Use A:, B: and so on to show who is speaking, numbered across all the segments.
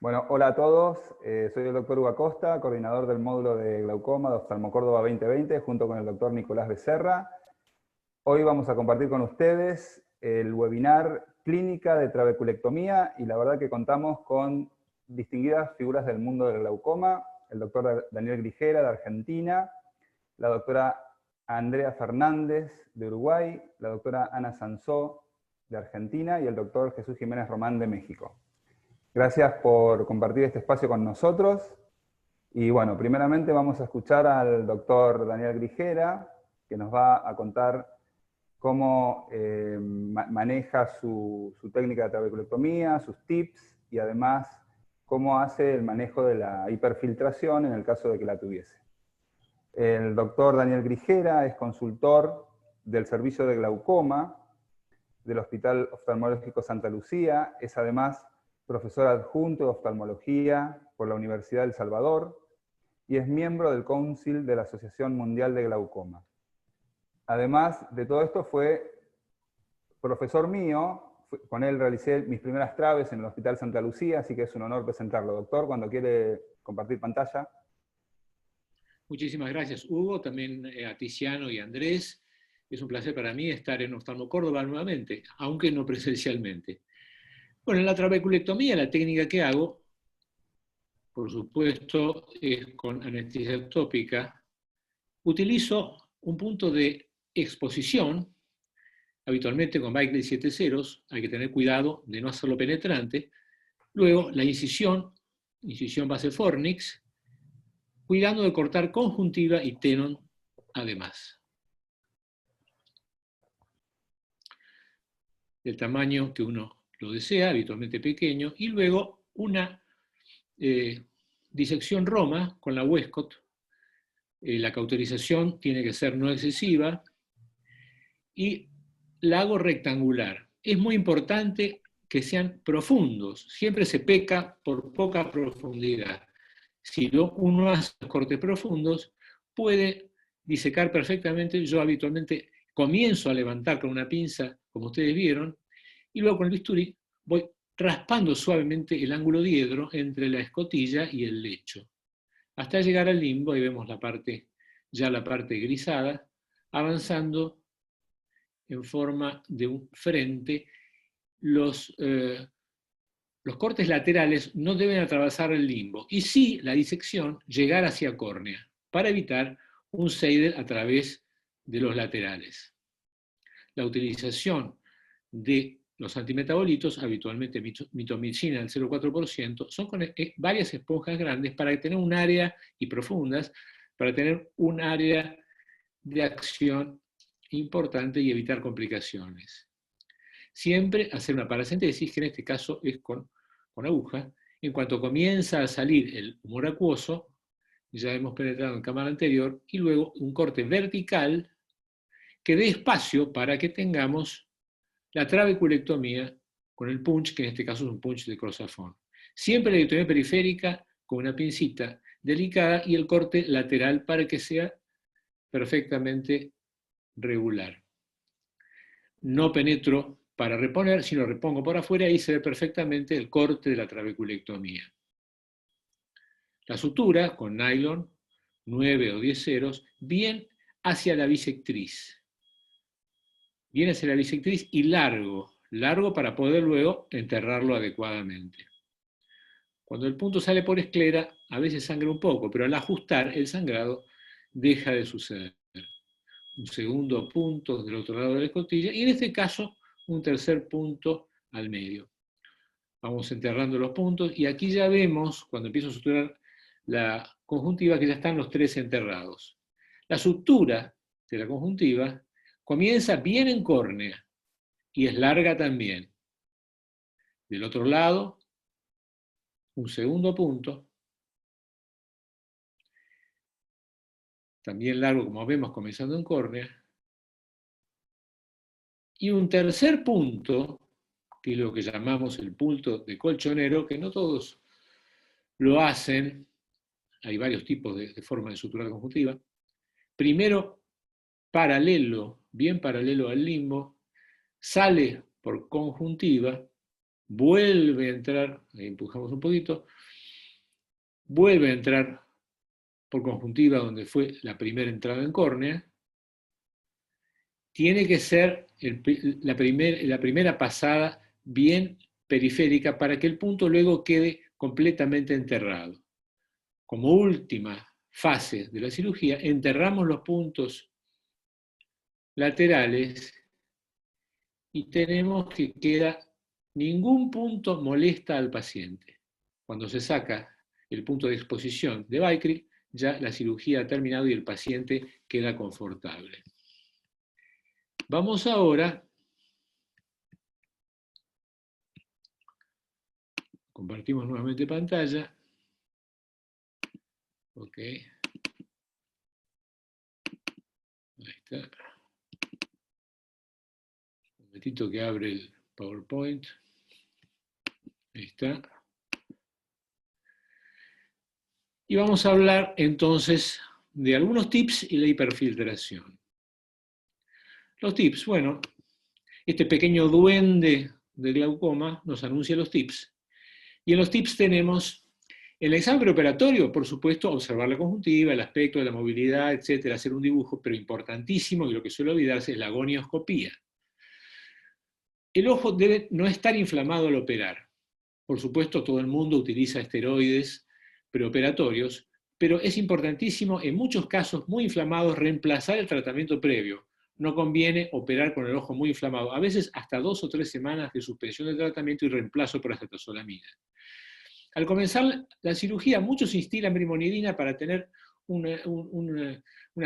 A: Bueno, hola a todos. Soy el doctor Hugo Acosta, coordinador del módulo de glaucoma de Oftalmo Córdoba 2020, junto con el doctor Nicolás Becerra. Hoy vamos a compartir con ustedes el webinar Clínica de Trabeculectomía, y la verdad que contamos con distinguidas figuras del mundo del glaucoma: el doctor Daniel Grijera, de Argentina, la doctora Andrea Fernández, de Uruguay, la doctora Ana Sansó, de Argentina, y el doctor Jesús Jiménez Román, de México. Gracias por compartir este espacio con nosotros. Y bueno, primeramente vamos a escuchar al doctor Daniel Grijera, que nos va a contar cómo maneja su técnica de trabeculectomía, sus tips, y además cómo hace el manejo de la hiperfiltración en el caso de que la tuviese. El doctor Daniel Grijera es consultor del servicio de glaucoma del Hospital Oftalmológico Santa Lucía, es además profesor adjunto de oftalmología por la Universidad del Salvador y es miembro del Council de la Asociación Mundial de Glaucoma. Además de todo esto, fue profesor mío. Con él realicé mis primeras traves en el Hospital Santa Lucía, así que es un honor presentarlo. Doctor, cuando quiere compartir pantalla.
B: Muchísimas gracias, Hugo, también a Tiziano y Andrés. Es un placer para mí estar en Oftalmo Córdoba nuevamente, aunque no presencialmente. Bueno, en la trabeculectomía, la técnica que hago, por supuesto, es con anestesia tópica. Utilizo un punto de exposición, habitualmente con Bickel 7 ceros, hay que tener cuidado de no hacerlo penetrante. Luego, la incisión base fornix, cuidando de cortar conjuntiva y tenon además. Del tamaño que uno lo desea, habitualmente pequeño, y luego una disección Roma con la Westcott. La cauterización tiene que ser no excesiva y la hago rectangular. Es muy importante que sean profundos. Siempre se peca por poca profundidad. Si uno hace cortes profundos, puede disecar perfectamente. Yo habitualmente comienzo a levantar con una pinza, como ustedes vieron, y luego con el bisturí voy raspando suavemente el ángulo diedro entre la escotilla y el lecho, hasta llegar al limbo. Ahí vemos la parte grisada, avanzando en forma de un frente. Los cortes laterales no deben atravesar el limbo, y sí la disección llegar hacia córnea, para evitar un Seidel a través de los laterales. La utilización de los antimetabolitos, habitualmente mitomicina al 0,4%, son con varias esponjas grandes para tener un área, y profundas, para tener un área de acción importante y evitar complicaciones. Siempre hacer una paracentesis, que en este caso es con aguja. En cuanto comienza a salir el humor acuoso, ya hemos penetrado en cámara anterior, y luego un corte vertical que dé espacio para que tengamos la trabeculectomía con el punch, que en este caso es un punch de crosafón. Siempre la dicotomía periférica con una pincita delicada y el corte lateral para que sea perfectamente regular. No penetro para reponer, sino repongo por afuera, y se ve perfectamente el corte de la trabeculectomía. La sutura con nylon 9 o 10 ceros, bien hacia la bisectriz. Bien hacia la bisectriz y largo para poder luego enterrarlo adecuadamente. Cuando el punto sale por esclera, a veces sangra un poco, pero al ajustar el sangrado deja de suceder. Un segundo punto del otro lado de la escotilla, y en este caso un tercer punto al medio. Vamos enterrando los puntos, y aquí ya vemos, cuando empiezo a suturar la conjuntiva, que ya están los tres enterrados. La sutura de la conjuntiva comienza bien en córnea y es larga también. Del otro lado, un segundo punto, también largo, como vemos, comenzando en córnea, y un tercer punto, que es lo que llamamos el punto de colchonero, que no todos lo hacen. Hay varios tipos de forma de suturar conjuntiva. Primero, paralelo, bien paralelo al limbo, sale por conjuntiva, vuelve a entrar, ahí empujamos un poquito, vuelve a entrar por conjuntiva donde fue la primera entrada en córnea, tiene que ser la primera pasada bien periférica para que el punto luego quede completamente enterrado. Como última fase de la cirugía, enterramos los puntos laterales y tenemos que queda ningún punto molesta al paciente. Cuando se saca el punto de exposición de Weikri, ya la cirugía ha terminado y el paciente queda confortable. Vamos ahora, compartimos nuevamente pantalla. Ok. Ahí está. Un momentito que abre el PowerPoint. Ahí está. Y vamos a hablar entonces de algunos tips y la hiperfiltración. Los tips, bueno, este pequeño duende de glaucoma nos anuncia los tips. Y en los tips tenemos el examen preoperatorio, por supuesto, observar la conjuntiva, el aspecto de la movilidad, etcétera, hacer un dibujo, pero importantísimo, y lo que suele olvidarse es la gonioscopía. El ojo debe no estar inflamado al operar. Por supuesto, todo el mundo utiliza esteroides preoperatorios, pero es importantísimo, en muchos casos muy inflamados, reemplazar el tratamiento previo. No conviene operar con el ojo muy inflamado, a veces hasta 2 o 3 semanas de suspensión del tratamiento y reemplazo por acetazolamida. Al comenzar la cirugía, muchos instilan brimonidina para tener una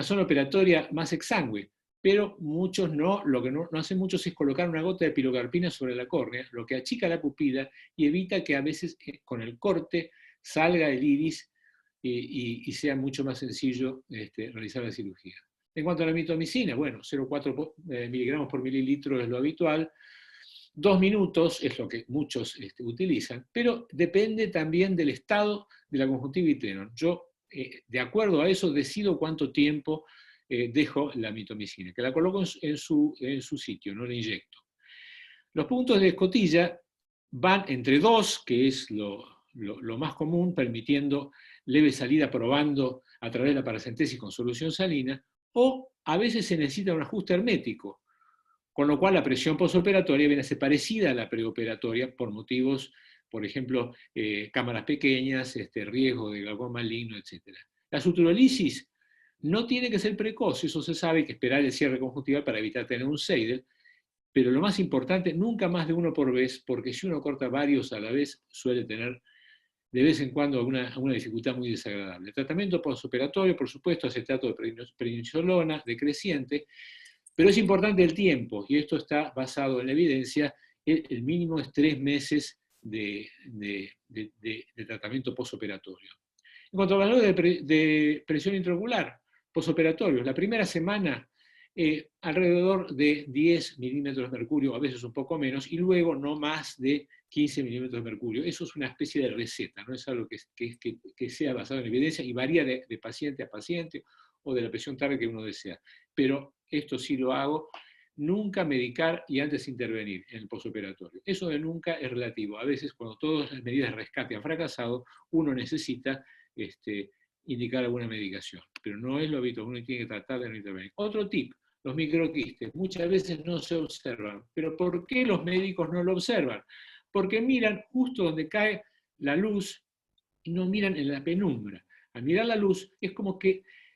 B: zona operatoria más exangüe, pero muchos no. Lo que no hacen muchos es colocar una gota de pilocarpina sobre la córnea, lo que achica la pupila y evita que a veces con el corte salga el iris y sea mucho más sencillo realizar la cirugía. En cuanto a la mitomicina, bueno, 0,4 miligramos por mililitro es lo habitual. 2 minutos es lo que muchos utilizan, pero depende también del estado de la conjuntiva y tenon. Yo, de acuerdo a eso, decido cuánto tiempo dejo la mitomicina, que la coloco en su sitio, no la inyecto. Los puntos de escotilla van entre 2, que es lo más común, permitiendo leve salida probando a través de la paracentesis con solución salina, o a veces se necesita un ajuste hermético, con lo cual la presión postoperatoria viene a ser parecida a la preoperatoria por motivos, por ejemplo, cámaras pequeñas, riesgo de glaucoma maligno, etc. La suturolisis no tiene que ser precoz, eso se sabe, hay que esperar el cierre conjuntival para evitar tener un Seidel, pero lo más importante, nunca más de uno por vez, porque si uno corta varios a la vez, suele tener de vez en cuando alguna dificultad muy desagradable. El tratamiento postoperatorio, por supuesto, acetato de prednisolona decreciente, pero es importante el tiempo, y esto está basado en la evidencia. El mínimo es 3 meses de tratamiento postoperatorio. En cuanto a valor de presión intraocular, postoperatorios, la primera semana alrededor de 10 milímetros de mercurio, a veces un poco menos, y luego no más de 15 milímetros de mercurio. Eso es una especie de receta, no es algo que sea basado en evidencia y varía de paciente a paciente o de la presión target que uno desea. Pero esto sí lo hago, nunca medicar y antes intervenir en el postoperatorio. Eso de nunca es relativo. A veces, cuando todas las medidas de rescate han fracasado, uno necesita indicar alguna medicación, pero no es lo habitual, uno tiene que tratar de no intervenir. Otro tip, los microquistes, muchas veces no se observan. ¿Pero por qué los médicos no lo observan? Porque miran justo donde cae la luz y no miran en la penumbra. Al mirar la luz es como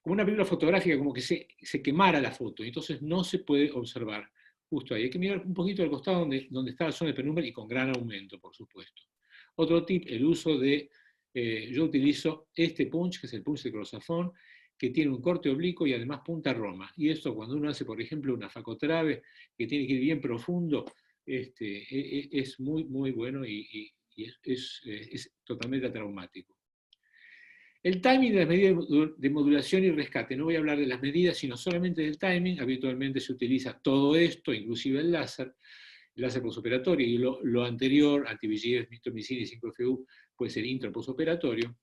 B: una película fotográfica, como que se quemara la foto, entonces no se puede observar justo ahí. Hay que mirar un poquito al costado donde está la zona de penumbra y con gran aumento, por supuesto. Otro tip, el uso de, yo utilizo este punch, que es el punch de Crosafón, que tiene un corte oblicuo y además punta roma. Y esto cuando uno hace, por ejemplo, una facotrave, que tiene que ir bien profundo, es muy, muy bueno y es totalmente traumático. El timing de las medidas de modulación y rescate. No voy a hablar de las medidas, sino solamente del timing. Habitualmente se utiliza todo esto, inclusive el láser postoperatorio, y lo anterior, anti-VEGF, mitomicina y 5FU, puede ser intro postoperatorio.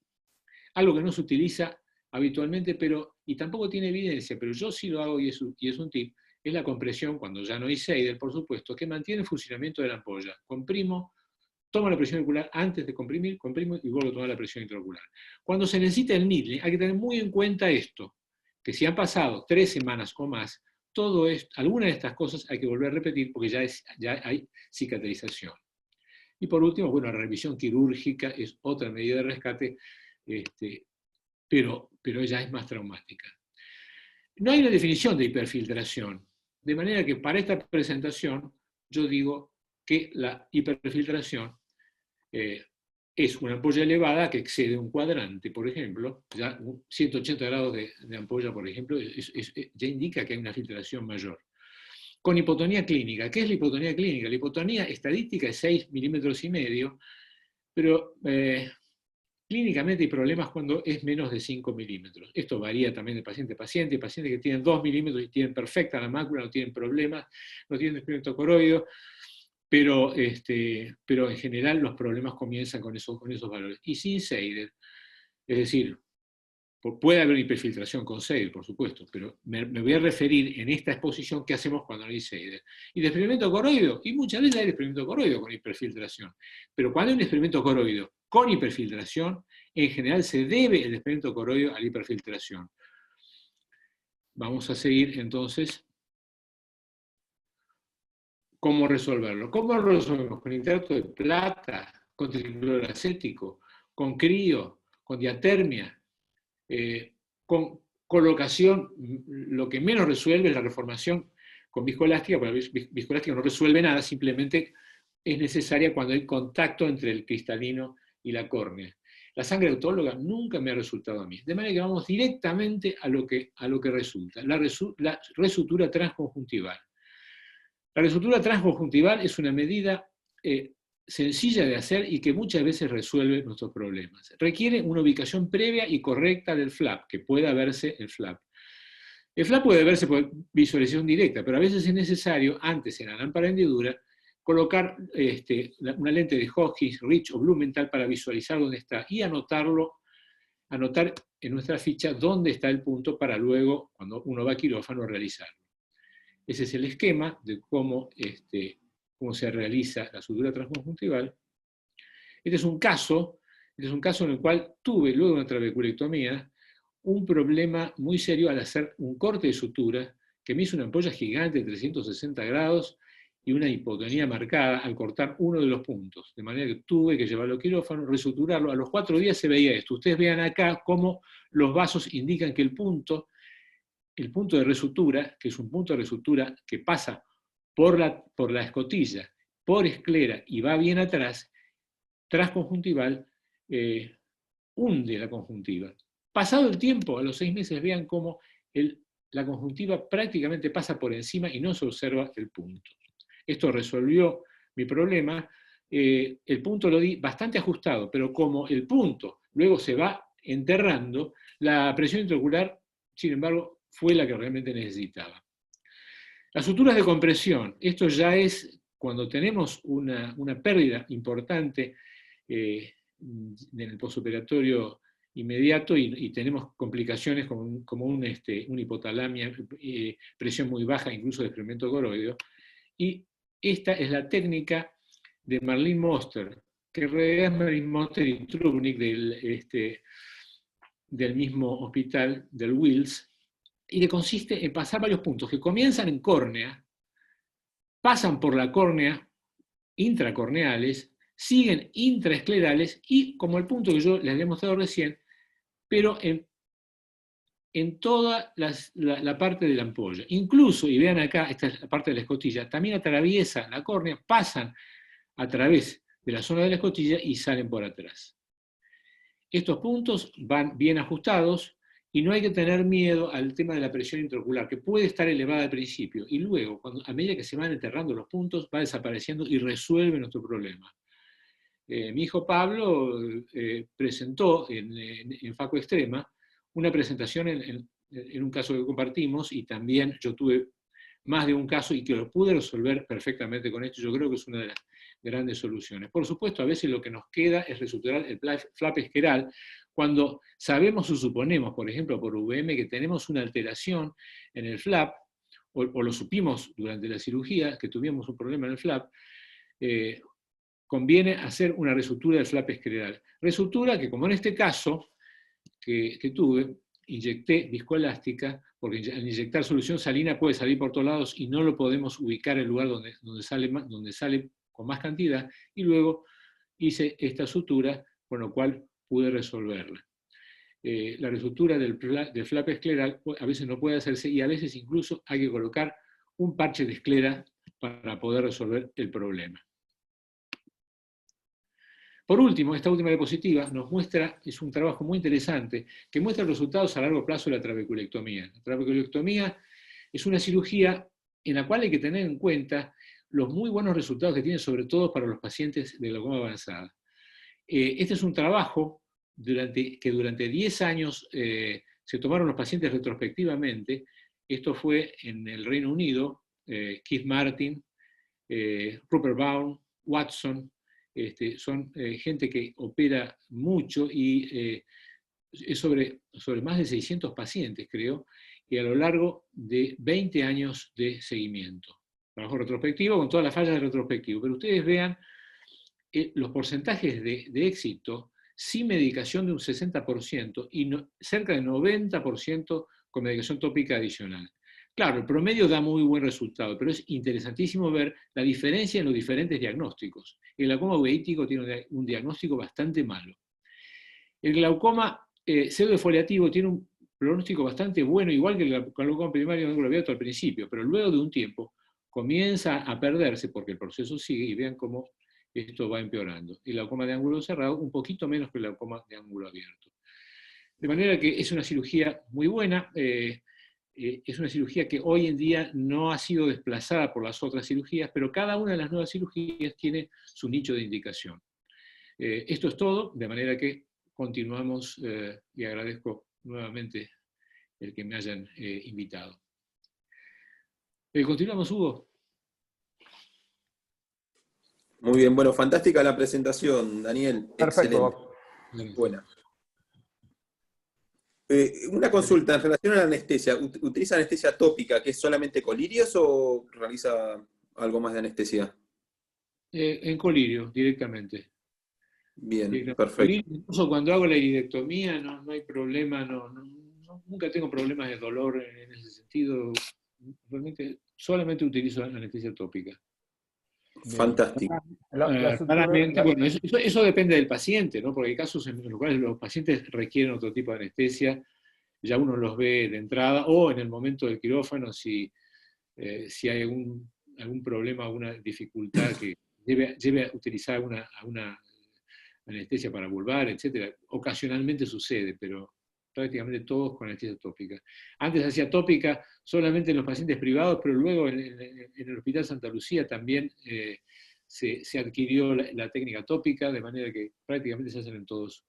B: Algo que no se utiliza habitualmente, y tampoco tiene evidencia, pero yo sí lo hago y es un tip, es la compresión, cuando ya no hay Seidel, por supuesto, que mantiene el funcionamiento de la ampolla. Comprimo tomo la presión auricular antes de comprimir, comprimo y vuelvo a tomar la presión intraocular. Cuando se necesita el needling, hay que tener muy en cuenta esto, que si han pasado 3 semanas o más, todo esto, algunas de estas cosas hay que volver a repetir porque ya hay cicatrización. Y por último, bueno, la revisión quirúrgica es otra medida de rescate, pero ya es más traumática. No hay una definición de hiperfiltración, de manera que para esta presentación yo digo que la hiperfiltración es una ampolla elevada que excede un cuadrante, por ejemplo, ya 180 grados de ampolla, por ejemplo, ya indica que hay una filtración mayor. Con hipotonía clínica. ¿Qué es la hipotonía clínica? La hipotonía estadística es 6,5 milímetros, pero clínicamente hay problemas cuando es menos de 5 milímetros. Esto varía también de paciente a paciente. Hay pacientes que tienen 2 milímetros y tienen perfecta la mácula, no tienen problemas, no tienen descubrimiento coroideo, pero en general los problemas comienzan con esos valores. Y sin Seider, es decir, puede haber hiperfiltración con Seider, por supuesto, pero me voy a referir en esta exposición qué hacemos cuando no hay Seider. Y de experimento coroideo, y muchas veces hay experimento coroideo con hiperfiltración, pero cuando hay un experimento coroideo con hiperfiltración, en general se debe el experimento coroideo a la hiperfiltración. Vamos a seguir entonces. ¿Cómo resolverlo? ¿Cómo lo resolvemos? Con nitrato de plata, con tricloruro acético, con crío, con diatermia, con colocación. Lo que menos resuelve es la reformación con viscoelástica, porque la viscoelástica no resuelve nada, simplemente es necesaria cuando hay contacto entre el cristalino y la córnea. La sangre autóloga nunca me ha resultado a mí. De manera que vamos directamente a lo que resulta, la resutura transconjuntival. La resutura transconjuntival es una medida sencilla de hacer y que muchas veces resuelve nuestros problemas. Requiere una ubicación previa y correcta del flap, que pueda verse el flap. El flap puede verse por visualización directa, pero a veces es necesario, antes en la lámpara de hendidura, colocar una lente de Hodgkin, Rich o Blumenthal para visualizar dónde está y anotar en nuestra ficha dónde está el punto para luego, cuando uno va a quirófano, realizarlo. Ese es el esquema de cómo se realiza la sutura transconjuntival. Este es un caso en el cual tuve, luego de una trabeculectomía, un problema muy serio al hacer un corte de sutura que me hizo una ampolla gigante de 360 grados y una hipotonía marcada al cortar uno de los puntos. De manera que tuve que llevarlo al quirófano, resuturarlo. A los 4 días se veía esto. Ustedes vean acá cómo los vasos indican que el punto de resutura, que es un punto de resutura que pasa por la escotilla, por esclera y va bien atrás, transconjuntival, hunde la conjuntiva. Pasado el tiempo, a los 6 meses, vean cómo la conjuntiva prácticamente pasa por encima y no se observa el punto. Esto resolvió mi problema. El punto lo di bastante ajustado, pero como el punto luego se va enterrando, la presión intraocular, sin embargo, fue la que realmente necesitaba. Las suturas de compresión, esto ya es cuando tenemos una pérdida importante en el postoperatorio inmediato y tenemos complicaciones como una hipotalamia, presión muy baja, incluso desprendimiento coroideo. Y esta es la técnica de Marlene Moster, que en realidad es Marlene Moster y Trubnik del mismo hospital, del Wills, y que consiste en pasar varios puntos que comienzan en córnea, pasan por la córnea, intracorneales, siguen intraesclerales y, como el punto que yo les había mostrado recién, pero en toda la parte de la ampolla. Incluso, y vean acá, esta es la parte de la escotilla, también atraviesa la córnea, pasan a través de la zona de la escotilla y salen por atrás. Estos puntos van bien ajustados, y no hay que tener miedo al tema de la presión intraocular, que puede estar elevada al principio, y luego, a medida que se van enterrando los puntos, va desapareciendo y resuelve nuestro problema. Mi hijo Pablo presentó en Faco Extrema una presentación en un caso que compartimos, y también yo tuve más de un caso y que lo pude resolver perfectamente con esto. Yo creo que es una de las grandes soluciones. Por supuesto, a veces lo que nos queda es resuturar el flap esqueral, cuando sabemos o suponemos, por ejemplo, por VM, que tenemos una alteración en el flap, o lo supimos durante la cirugía, que tuvimos un problema en el flap, conviene hacer una resutura del flap escleral. Resutura que, como en este caso que tuve, inyecté viscoelástica, porque al inyectar solución salina puede salir por todos lados y no lo podemos ubicar en el lugar donde sale con más cantidad, y luego hice esta sutura, con lo cual pude resolverla. La resutura del flap escleral a veces no puede hacerse, y a veces incluso hay que colocar un parche de esclera para poder resolver el problema. Por último, esta última diapositiva nos muestra, es un trabajo muy interesante, que muestra los resultados a largo plazo de la trabeculectomía. La trabeculectomía es una cirugía en la cual hay que tener en cuenta los muy buenos resultados que tiene, sobre todo para los pacientes de glaucoma avanzada. Este es un trabajo que durante 10 años se tomaron los pacientes retrospectivamente. Esto fue en el Reino Unido, Keith Martin, Rupert Baum, Watson, son gente que opera mucho, y es sobre más de 600 pacientes, creo, y a lo largo de 20 años de seguimiento. Trabajo retrospectivo con todas las fallas de retrospectivo, pero ustedes vean los porcentajes de éxito sin medicación de un 60% y cerca del 90% con medicación tópica adicional. Claro, el promedio da muy buen resultado, pero es interesantísimo ver la diferencia en los diferentes diagnósticos. El glaucoma uveítico tiene un diagnóstico bastante malo. El glaucoma pseudofoliativo tiene un pronóstico bastante bueno, igual que el glaucoma primario de ángulo abierto al principio, pero luego de un tiempo comienza a perderse porque el proceso sigue, y vean cómo esto va empeorando. El glaucoma de ángulo cerrado un poquito menos que el glaucoma de ángulo abierto. De manera que es una cirugía muy buena. Es una cirugía que hoy en día no ha sido desplazada por las otras cirugías, pero cada una de las nuevas cirugías tiene su nicho de indicación. Esto es todo, de manera que continuamos, y agradezco nuevamente el que me hayan invitado. Continuamos, Hugo.
C: Muy bien, bueno, fantástica la presentación, Daniel.
A: Perfecto.
C: Excelente. Buena. Una consulta en relación a la anestesia. ¿Utiliza anestesia tópica, que es solamente colirios, o realiza algo más de anestesia?
B: En colirio, directamente.
C: Bien, perfecto.
B: Colirio, incluso cuando hago la iridectomía no hay problema, nunca tengo problemas de dolor en ese sentido. Realmente solamente utilizo anestesia tópica.
C: Fantástico.
B: Claramente, bueno, eso depende del paciente, ¿no? Porque hay casos en los cuales los pacientes requieren otro tipo de anestesia, ya uno los ve de entrada, o en el momento del quirófano, si hay algún problema, alguna dificultad que lleve a utilizar una anestesia para vulvar, etc. Ocasionalmente sucede, pero prácticamente todos con anestesia tópica. Antes hacía tópica solamente en los pacientes privados, pero luego en el Hospital Santa Lucía también se adquirió la técnica tópica, de manera que prácticamente se hacen en todos.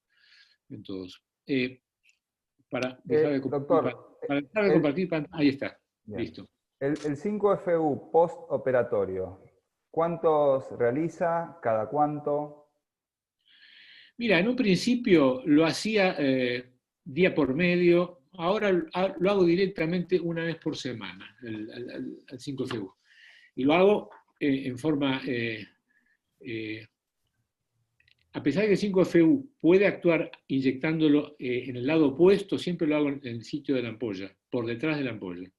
B: Para dejar de compartir pantalla, ahí está, bien. Listo.
A: El 5FU postoperatorio, ¿cuántos realiza? ¿Cada cuánto?
B: Mira, en un principio lo hacía día por medio, ahora lo hago directamente una vez por semana, al 5FU. Y lo hago en forma, a pesar de que el 5FU puede actuar inyectándolo en el lado opuesto, siempre lo hago en el sitio de la ampolla, por detrás de la ampolla.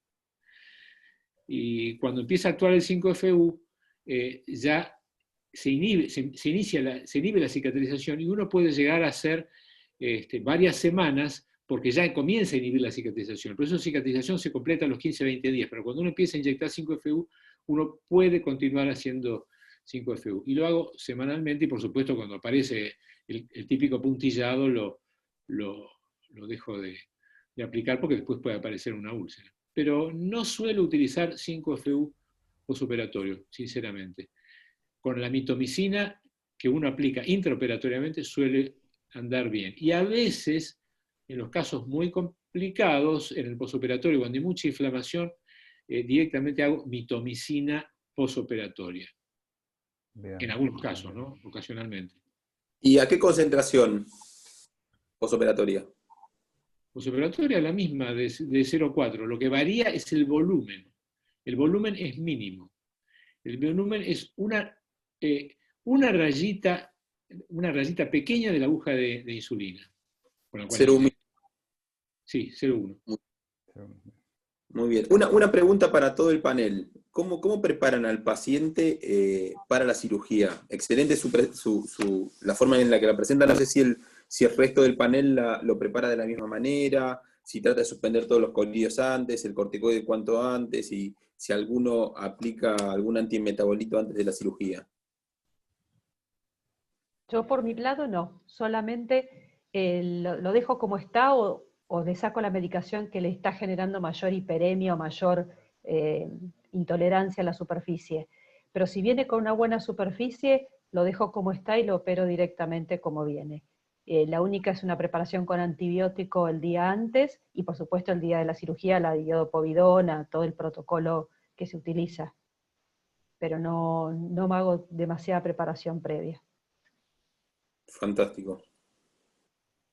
B: Y cuando empieza a actuar el 5FU, ya se inhibe la cicatrización, y uno puede llegar a hacer varias semanas, porque ya comienza a inhibir la cicatrización. Por eso la cicatrización se completa a los 15-20 días, pero cuando uno empieza a inyectar 5FU, uno puede continuar haciendo 5FU. Y lo hago semanalmente, y por supuesto cuando aparece el típico puntillado, lo dejo de aplicar, porque después puede aparecer una úlcera. Pero no suelo utilizar 5FU postoperatorio, sinceramente. Con la mitomicina que uno aplica intraoperatoriamente suele andar bien. Y a veces, en los casos muy complicados, en el postoperatorio, cuando hay mucha inflamación, directamente hago mitomicina postoperatoria. En algunos casos, ¿no? Ocasionalmente.
C: ¿Y a qué concentración postoperatoria?
B: Postoperatoria la misma, de 0,4. Lo que varía es el volumen. El volumen es mínimo. El volumen es una rayita pequeña de la aguja de insulina. Con la cual
C: 0,1.
B: sí, 0,1.
C: Muy bien. Una pregunta para todo el panel. ¿Cómo preparan al paciente para la cirugía? Excelente la forma en la que la presentan. No sé si el resto del panel lo prepara de la misma manera, si trata de suspender todos los colirios antes, el corticoide cuanto antes, y si alguno aplica algún antimetabolito antes de la cirugía.
D: Yo por mi lado no, solamente lo dejo como está o le saco la medicación que le está generando mayor hiperemia o mayor intolerancia a la superficie. Pero si viene con una buena superficie, lo dejo como está y lo opero directamente como viene. La única es una preparación con antibiótico el día antes y por supuesto el día de la cirugía, la iodopovidona, todo el protocolo que se utiliza. Pero no me hago demasiada preparación previa.
C: Fantástico.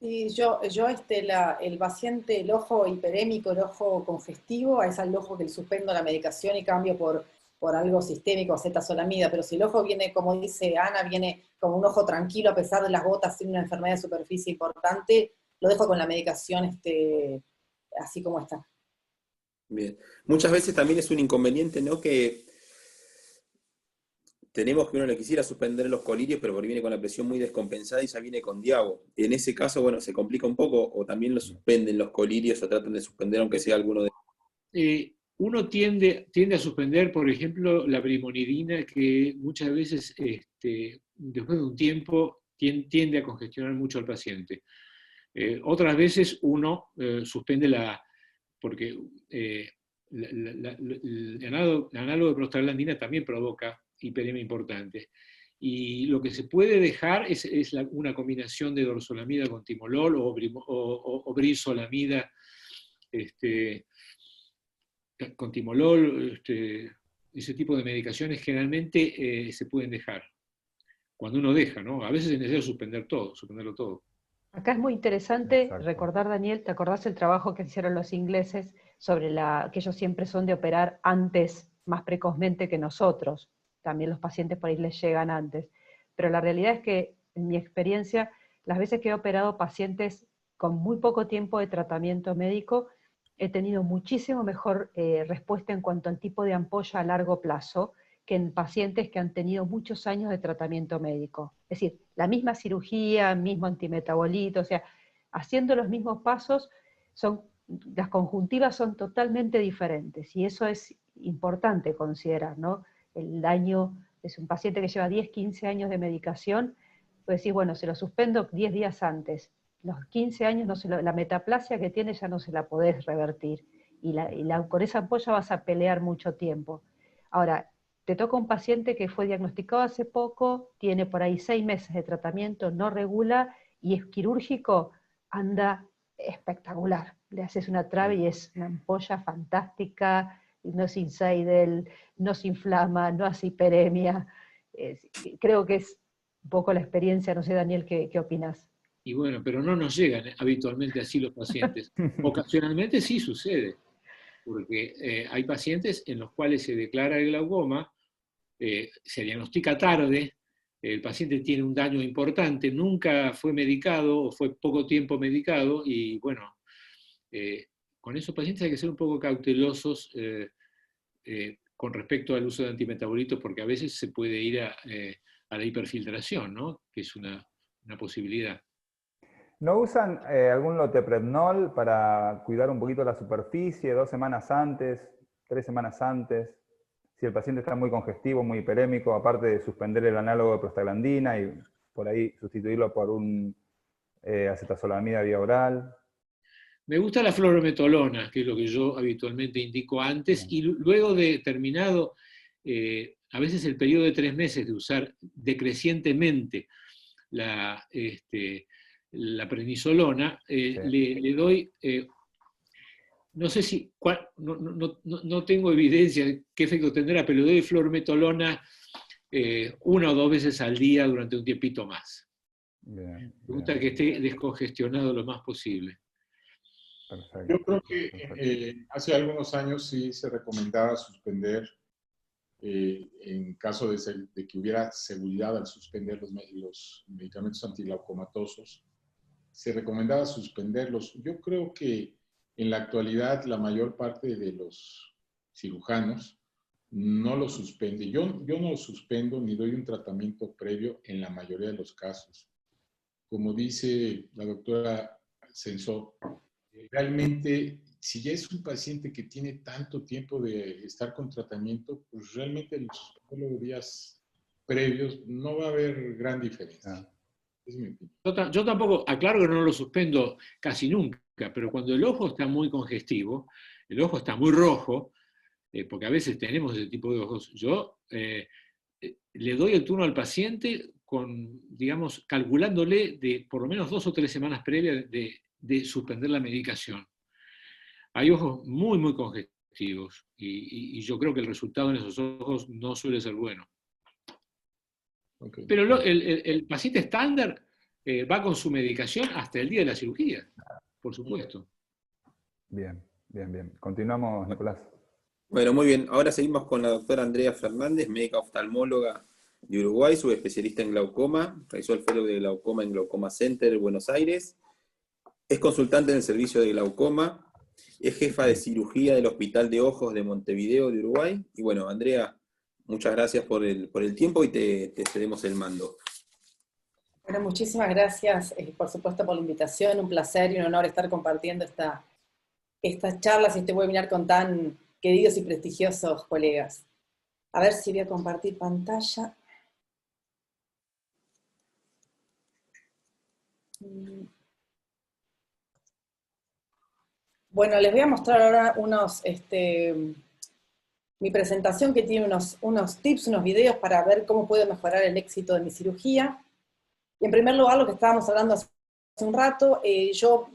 E: Y el paciente, el ojo hiperémico, el ojo congestivo, es al ojo que le suspendo la medicación y cambio por algo sistémico, acetazolamida, pero si el ojo viene, como dice Ana, viene como un ojo tranquilo a pesar de las gotas, sin una enfermedad de superficie importante, lo dejo con la medicación así como está.
C: Bien. Muchas veces también es un inconveniente, ¿no? Que tenemos que uno le quisiera suspender los colirios, pero porque viene con la presión muy descompensada y ya viene con diago. En ese caso, bueno, se complica un poco, o también lo suspenden los colirios, o tratan de suspender aunque sea alguno de...
B: Uno tiende a suspender, por ejemplo, la brimonidina, que muchas veces, después de un tiempo, tiende a congestionar mucho al paciente. Otras veces uno suspende porque el análogo de prostaglandina también provoca hiperemia importante. Y lo que se puede dejar es una combinación de dorzolamida con timolol o brisolamida con timolol. Ese tipo de medicaciones generalmente se pueden dejar. Cuando uno deja, ¿no? A veces es necesario suspenderlo todo.
D: Acá es muy interesante
A: Exacto.
D: recordar, Daniel, ¿te acordás el trabajo que hicieron los ingleses sobre que ellos siempre son de operar antes, más precozmente que nosotros? También los pacientes por ahí les llegan antes. Pero la realidad es que, en mi experiencia, las veces que he operado pacientes con muy poco tiempo de tratamiento médico, he tenido muchísimo mejor respuesta en cuanto al tipo de ampolla a largo plazo que en pacientes que han tenido muchos años de tratamiento médico. Es decir, la misma cirugía, mismo antimetabolito, o sea, haciendo los mismos pasos, las conjuntivas son totalmente diferentes, y eso es importante considerar, ¿no? El daño es un paciente que lleva 10, 15 años de medicación, pues decís, bueno, se lo suspendo 10 días antes, los 15 años la metaplasia que tiene ya no se la podés revertir, con esa ampolla vas a pelear mucho tiempo. Ahora, te toca un paciente que fue diagnosticado hace poco, tiene por ahí 6 meses de tratamiento, no regula y es quirúrgico, anda espectacular. Le haces una trave y es una ampolla fantástica, no se inseidel, no se inflama, no hace hiperemia. Creo que es un poco la experiencia, no sé, Daniel, ¿qué opinas?
B: Y bueno, pero no nos llegan habitualmente así los pacientes. Ocasionalmente sí sucede, porque hay pacientes en los cuales se declara el glaucoma, se diagnostica tarde, el paciente tiene un daño importante, nunca fue medicado o fue poco tiempo medicado, y bueno, con esos pacientes hay que ser un poco cautelosos con respecto al uso de antimetabolitos, porque a veces se puede ir a la hiperfiltración, ¿no? Que es una posibilidad.
A: ¿No usan algún loteprednol para cuidar un poquito la superficie 2 semanas antes, 3 semanas antes? Si el paciente está muy congestivo, muy hiperémico, aparte de suspender el análogo de prostaglandina y por ahí sustituirlo por un acetazolamida vía oral.
B: Me gusta la fluorometolona, que es lo que yo habitualmente indico antes, y luego de terminado, a veces el periodo de 3 meses de usar decrecientemente la prednisolona,
A: Sí.
B: le doy, no sé si, no tengo evidencia de qué efecto tendrá, pero le doy fluorometolona 1 o 2 veces al día durante un tiempito más.
A: Bien,
B: Me gusta que esté descongestionado lo más posible.
A: Perfecto.
F: Yo creo que hace algunos años sí se recomendaba suspender en caso de que hubiera seguridad al suspender los medicamentos antiglaucomatosos, se recomendaba suspenderlos. Yo creo que en la actualidad la mayor parte de los cirujanos no los suspende. Yo no los suspendo ni doy un tratamiento previo en la mayoría de los casos. Como dice la doctora Censó, realmente, si ya es un paciente que tiene tanto tiempo de estar con tratamiento, pues realmente en los días previos no va a haber gran diferencia. Es mi opinión.
B: Yo tampoco, aclaro que no lo suspendo casi nunca, pero cuando el ojo está muy congestivo, el ojo está muy rojo, porque a veces tenemos ese tipo de ojos, yo le doy el turno al paciente digamos, calculándole de por lo menos 2 o 3 semanas previas de suspender la medicación. Hay ojos muy, muy congestivos y yo creo que el resultado en esos ojos no suele ser bueno. Okay. Pero el paciente estándar va con su medicación hasta el día de la cirugía, por supuesto.
A: Bien, bien, bien. Continuamos, Nicolás.
C: Bueno, muy bien. Ahora seguimos con la doctora Andrea Fernández, médica oftalmóloga de Uruguay, subespecialista en glaucoma, realizó el fellow de glaucoma en Glaucoma Center, Buenos Aires, es consultante en el servicio de glaucoma, es jefa de cirugía del Hospital de Ojos de Montevideo de Uruguay. Y bueno, Andrea, muchas gracias por el tiempo y te cedemos el mando.
E: Bueno, muchísimas gracias, por supuesto, por la invitación. Un placer y un honor estar compartiendo estas charlas y este webinar con tan queridos y prestigiosos colegas. A ver si voy a compartir pantalla. Bueno, les voy a mostrar ahora mi presentación que tiene unos tips, unos videos para ver cómo puedo mejorar el éxito de mi cirugía. Y en primer lugar, lo que estábamos hablando hace un rato, yo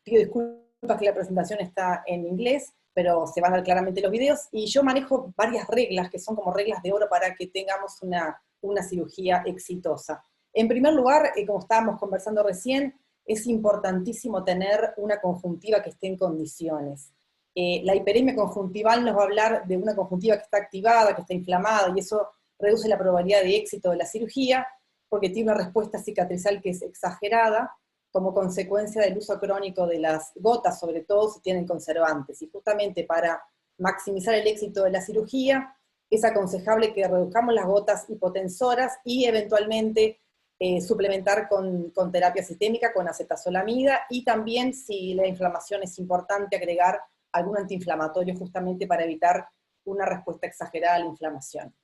E: pido disculpas que la presentación está en inglés, pero se van a ver claramente los videos, y yo manejo varias reglas que son como reglas de oro para que tengamos una cirugía exitosa. En primer lugar, como estábamos conversando recién, es importantísimo tener una conjuntiva que esté en condiciones. La hiperemia conjuntival nos va a hablar de una conjuntiva que está activada, que está inflamada, y eso reduce la probabilidad de éxito de la cirugía, porque tiene una respuesta cicatrizal que es exagerada, como consecuencia del uso crónico de las gotas, sobre todo si tienen conservantes. Y justamente para maximizar el éxito de la cirugía, es aconsejable que reduzcamos las gotas hipotensoras y eventualmente suplementar con terapia sistémica, con acetazolamida, y también, si la inflamación es importante, agregar algún antiinflamatorio justamente para evitar una respuesta exagerada a la inflamación.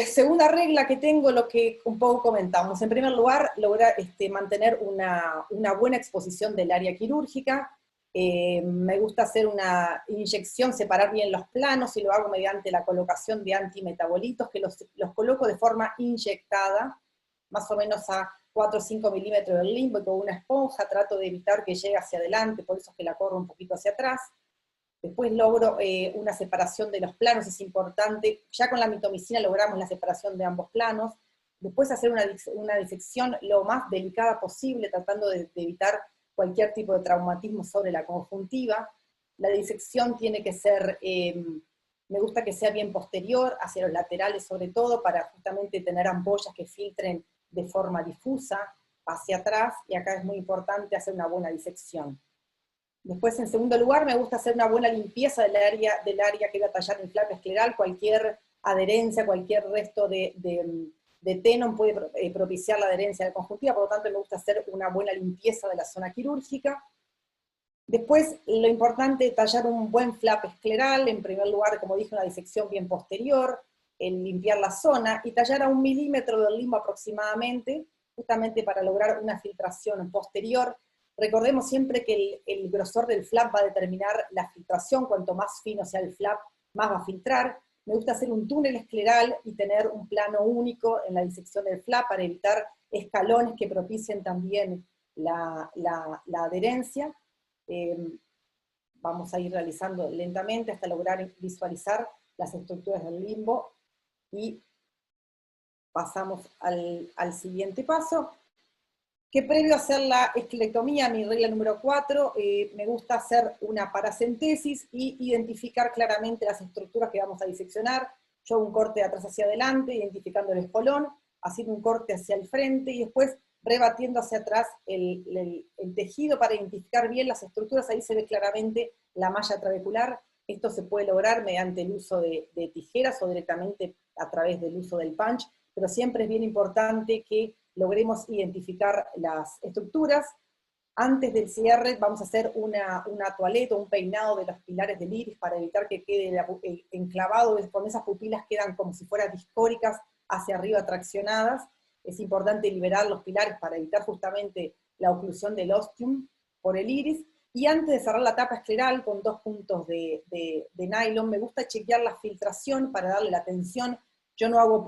E: Segunda regla que tengo, lo que un poco comentamos. En primer lugar, lograr mantener una buena exposición del área quirúrgica. Me gusta hacer una inyección, separar bien los planos, y lo hago mediante la colocación de antimetabolitos, que los coloco de forma inyectada, más o menos a 4 o 5 milímetros del limbo, y con una esponja trato de evitar que llegue hacia adelante, por eso es que la corro un poquito hacia atrás. Después logro una separación de los planos, es importante. Ya con la mitomicina logramos la separación de ambos planos. Después hacer una disección lo más delicada posible, tratando de evitar cualquier tipo de traumatismo sobre la conjuntiva. La disección tiene que ser, me gusta que sea bien posterior, hacia los laterales sobre todo, para justamente tener ampollas que filtren de forma difusa hacia atrás, y acá es muy importante hacer una buena disección. Después, en segundo lugar, me gusta hacer una buena limpieza del área que voy a tallar en flap escleral. Cualquier adherencia, cualquier resto de tenon puede propiciar la adherencia de la conjuntiva, por lo tanto me gusta hacer una buena limpieza de la zona quirúrgica. Después, lo importante es tallar un buen flap escleral. En primer lugar, como dije, una disección bien posterior, limpiar la zona, y tallar a 1 milímetro del limbo aproximadamente, justamente para lograr una filtración posterior. Recordemos siempre que el grosor del flap va a determinar la filtración. Cuanto más fino sea el flap, más va a filtrar. Me gusta hacer un túnel escleral y tener un plano único en la disección del flap para evitar escalones que propicien también la adherencia. Vamos a ir realizando lentamente hasta lograr visualizar las estructuras del limbo, y pasamos al siguiente paso. que previo a hacer la esterectomía, mi regla número 4, me gusta hacer una paracentesis y identificar claramente las estructuras que vamos a diseccionar. Yo hago un corte de atrás hacia adelante, identificando el espolón, haciendo un corte hacia el frente, y después rebatiendo hacia atrás el tejido para identificar bien las estructuras. Ahí se ve claramente la malla trabecular. Esto se puede lograr mediante el uso de tijeras o directamente a través del uso del punch, pero siempre es bien importante que logremos identificar las estructuras. Antes del cierre vamos a hacer una toaleta, un peinado de los pilares del iris para evitar que quede enclavado, con esas pupilas quedan como si fueran discóricas hacia arriba traccionadas. Es importante liberar los pilares para evitar justamente la oclusión del ostium por el iris. Y antes de cerrar la tapa escleral con 2 puntos de nylon, me gusta chequear la filtración para darle la tensión. Yo no hago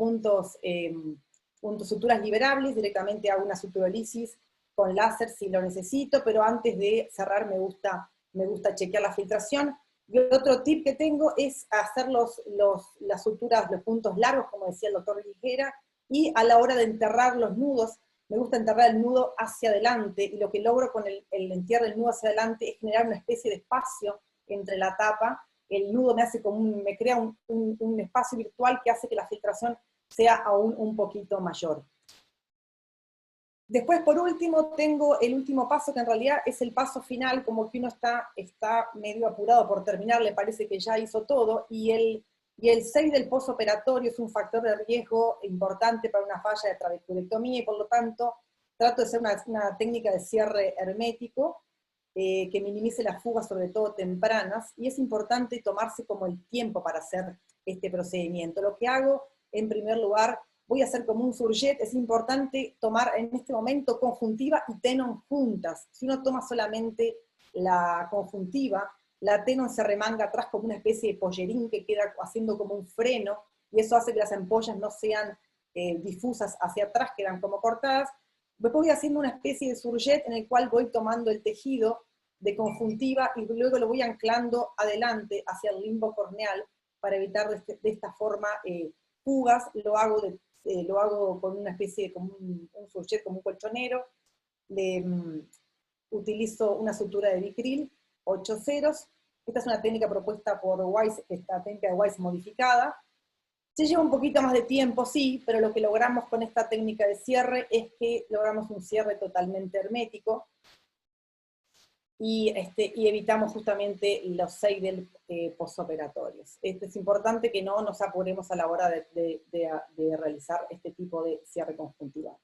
E: suturas liberables, directamente hago una suturolisis con láser si lo necesito, pero antes de cerrar me gusta chequear la filtración. Y otro tip que tengo es hacer las suturas, los puntos largos, como decía el doctor Ligera, y a la hora de enterrar los nudos, me gusta enterrar el nudo hacia adelante, y lo que logro con el entierro del nudo hacia adelante es generar una especie de espacio entre la tapa. El nudo me crea un espacio virtual que hace que la filtración sea aún un poquito mayor. Después, por último, tengo el último paso, que en realidad es el paso final, como que uno está medio apurado por terminar, le parece que ya hizo todo, y el 6 del posoperatorio es un factor de riesgo importante para una falla de trabeculectomía, y por lo tanto trato de hacer una técnica de cierre hermético que minimice las fugas, sobre todo tempranas, y es importante tomarse como el tiempo para hacer este procedimiento. Lo que hago, en primer lugar, voy a hacer como un surjet. Es importante tomar en este momento conjuntiva y tenon juntas. Si uno toma solamente la conjuntiva, la tenon se remanga atrás como una especie de pollerín que queda haciendo como un freno, y eso hace que las ampollas no sean difusas hacia atrás, quedan como cortadas. Después voy haciendo una especie de surjet en el cual voy tomando el tejido de conjuntiva y luego lo voy anclando adelante hacia el limbo corneal para evitar de esta forma fugas. Lo hago con una especie de como un surjet, como un colchonero. Utilizo una sutura de Vicryl, 8 ceros. Esta es una técnica propuesta por Weiss, esta técnica de Weiss modificada. Se lleva un poquito más de tiempo, sí, pero lo que logramos con esta técnica de cierre es que logramos un cierre totalmente hermético, y evitamos justamente los 6 del posoperatorios. Es importante que no nos apuremos a la hora de realizar este tipo de cierre conjuntival.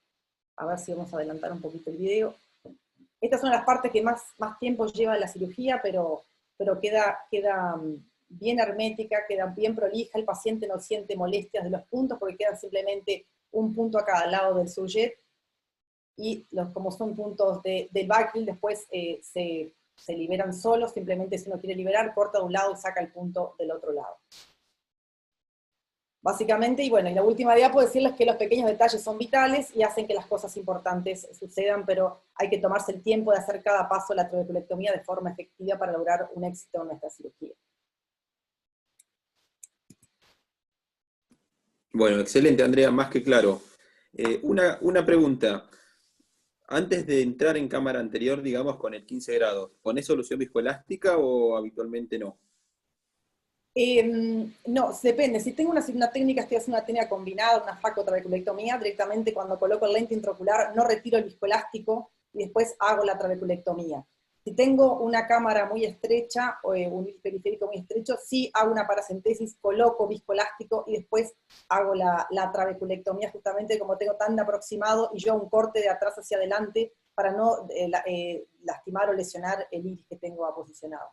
E: A ver si vamos a adelantar un poquito el video. Estas son las partes que más tiempo lleva la cirugía, pero queda bien hermética, queda bien prolija, el paciente no siente molestias de los puntos, porque quedan simplemente un punto a cada lado del surjet, y como son puntos del backfill, después se liberan solos. Simplemente si uno quiere liberar, corta de un lado y saca el punto del otro lado. Básicamente, y bueno, y la última idea puedo decirles que los pequeños detalles son vitales y hacen que las cosas importantes sucedan, pero hay que tomarse el tiempo de hacer cada paso de la trabeculectomía de forma efectiva para lograr un éxito en nuestra cirugía.
C: Bueno, excelente, Andrea, más que claro. Una pregunta. Antes de entrar en cámara anterior, digamos, con el 15 grados, ¿ponés solución viscoelástica o habitualmente no?
E: No, depende. Si tengo una técnica, estoy haciendo una técnica combinada, una facotrabeculectomía, directamente cuando coloco el lente intraocular no retiro el viscoelástico y después hago la trabeculectomía. Si tengo una cámara muy estrecha o un periférico muy estrecho, sí hago una paracentesis, coloco viscoelástico y después hago la trabeculectomía, justamente como tengo tan aproximado, y yo un corte de atrás hacia adelante para no lastimar o lesionar el iris que tengo aposicionado.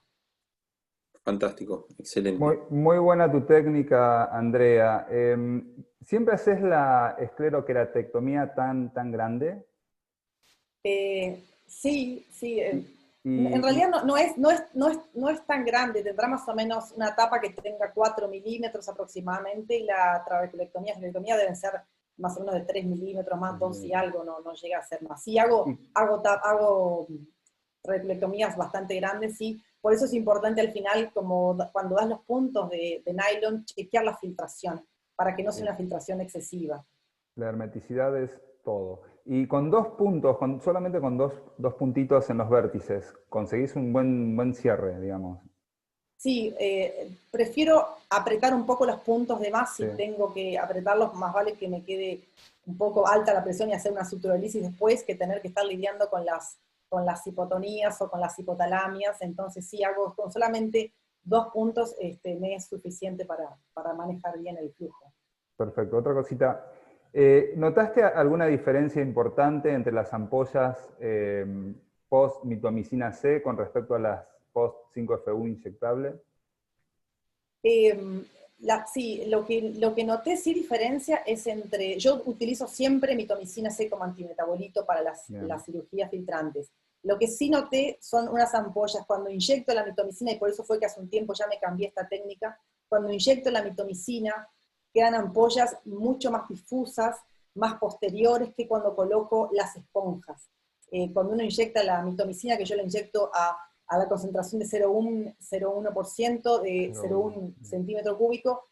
C: Fantástico, excelente.
A: Muy buena tu técnica, Andrea. ¿Siempre haces la escleroqueratectomía tan grande?
E: Sí. En realidad no es tan grande, tendrá más o menos una tapa que tenga 4 milímetros aproximadamente, y la trabeculectomía deben ser más o menos de 3 milímetros, más 2 y algo, no llega a ser más. Sí, hago trabeculectomías bastante grandes, sí. Por eso es importante al final, como cuando das los puntos de nylon, chequear la filtración, para que no sea una filtración excesiva.
A: La hermeticidad es todo. Y con 2 puntos, solamente con dos puntitos en los vértices, conseguís un buen cierre, digamos.
E: Sí, prefiero apretar un poco los puntos de más. Si
A: Sí.
E: tengo que apretarlos, más vale que me quede un poco alta la presión y hacer una suturolisis después, que tener que estar lidiando con las hipotonías o con las hipotalamias. Entonces sí, hago con solamente 2 puntos, me es suficiente para manejar bien el flujo.
A: Perfecto. Otra cosita. ¿Notaste alguna diferencia importante entre las ampollas post-mitomicina C con respecto a las post-5FU inyectable?
E: Sí, lo que noté sí diferencia es entre, yo utilizo siempre mitomicina C como antimetabolito para las cirugías filtrantes. Lo que sí noté son unas ampollas, cuando inyecto la mitomicina, y por eso fue que hace un tiempo ya me cambié esta técnica, cuando inyecto la mitomicina, quedan ampollas mucho más difusas, más posteriores que cuando coloco las esponjas. Cuando uno inyecta la mitomicina, que yo la inyecto a la concentración de 0,1% de 0,1 centímetro cúbico,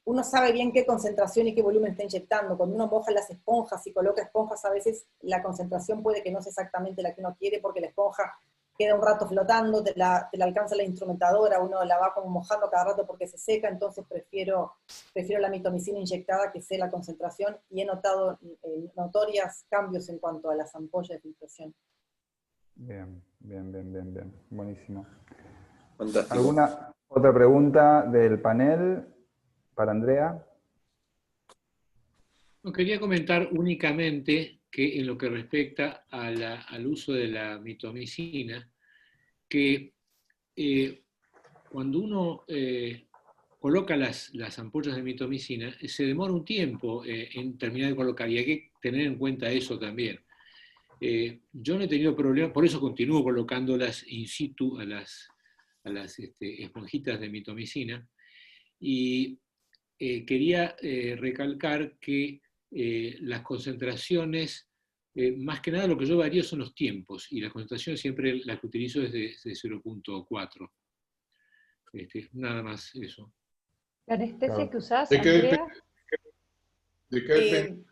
E: uno sabe bien qué concentración y qué volumen está inyectando. Cuando uno moja las esponjas y coloca esponjas, a veces la concentración puede que no sea exactamente la que uno quiere, porque la esponja queda un rato flotando, te la alcanza la instrumentadora, uno la va como mojando cada rato porque se seca. Entonces prefiero la mitomicina inyectada, que sé la concentración, y he notado notorios cambios en cuanto a las ampollas de filtración.
A: Bien. Buenísimo.
C: Fantástico.
A: ¿Alguna otra pregunta del panel para Andrea?
B: No, quería comentar únicamente que en lo que respecta al uso de la mitomicina, que cuando uno coloca las ampollas de mitomicina, se demora un tiempo en terminar de colocar, y hay que tener en cuenta eso también. Yo no he tenido problemas, por eso continúo colocándolas in situ a las esponjitas de mitomicina, y quería recalcar que las concentraciones, más que nada lo que yo varío son los tiempos, y las concentraciones siempre las que utilizo es de 0,4. Nada más eso.
D: ¿La anestesia que usás,
F: ¿De qué
D: Andrea?
F: depende?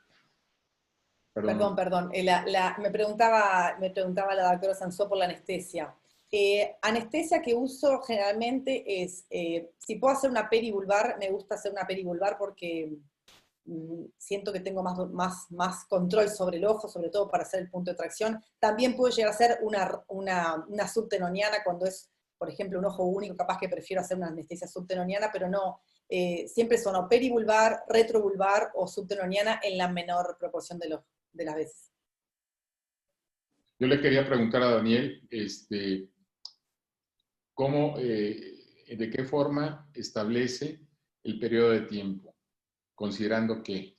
E: Perdón. Me preguntaba la doctora Sansó por la anestesia. Anestesia que uso generalmente es, si puedo hacer una perivulvar, me gusta hacer una perivulvar porque siento que tengo más control sobre el ojo, sobre todo para hacer el punto de tracción. También puedo llegar a hacer una subtenoniana cuando es, por ejemplo, un ojo único, capaz que prefiero hacer una anestesia subtenoniana, pero no, siempre son o perivulvar, retrovulvar o subtenoniana en la menor proporción de las veces.
F: Yo le quería preguntar a Daniel, ¿cómo, de qué forma establece el periodo de tiempo? Considerando que...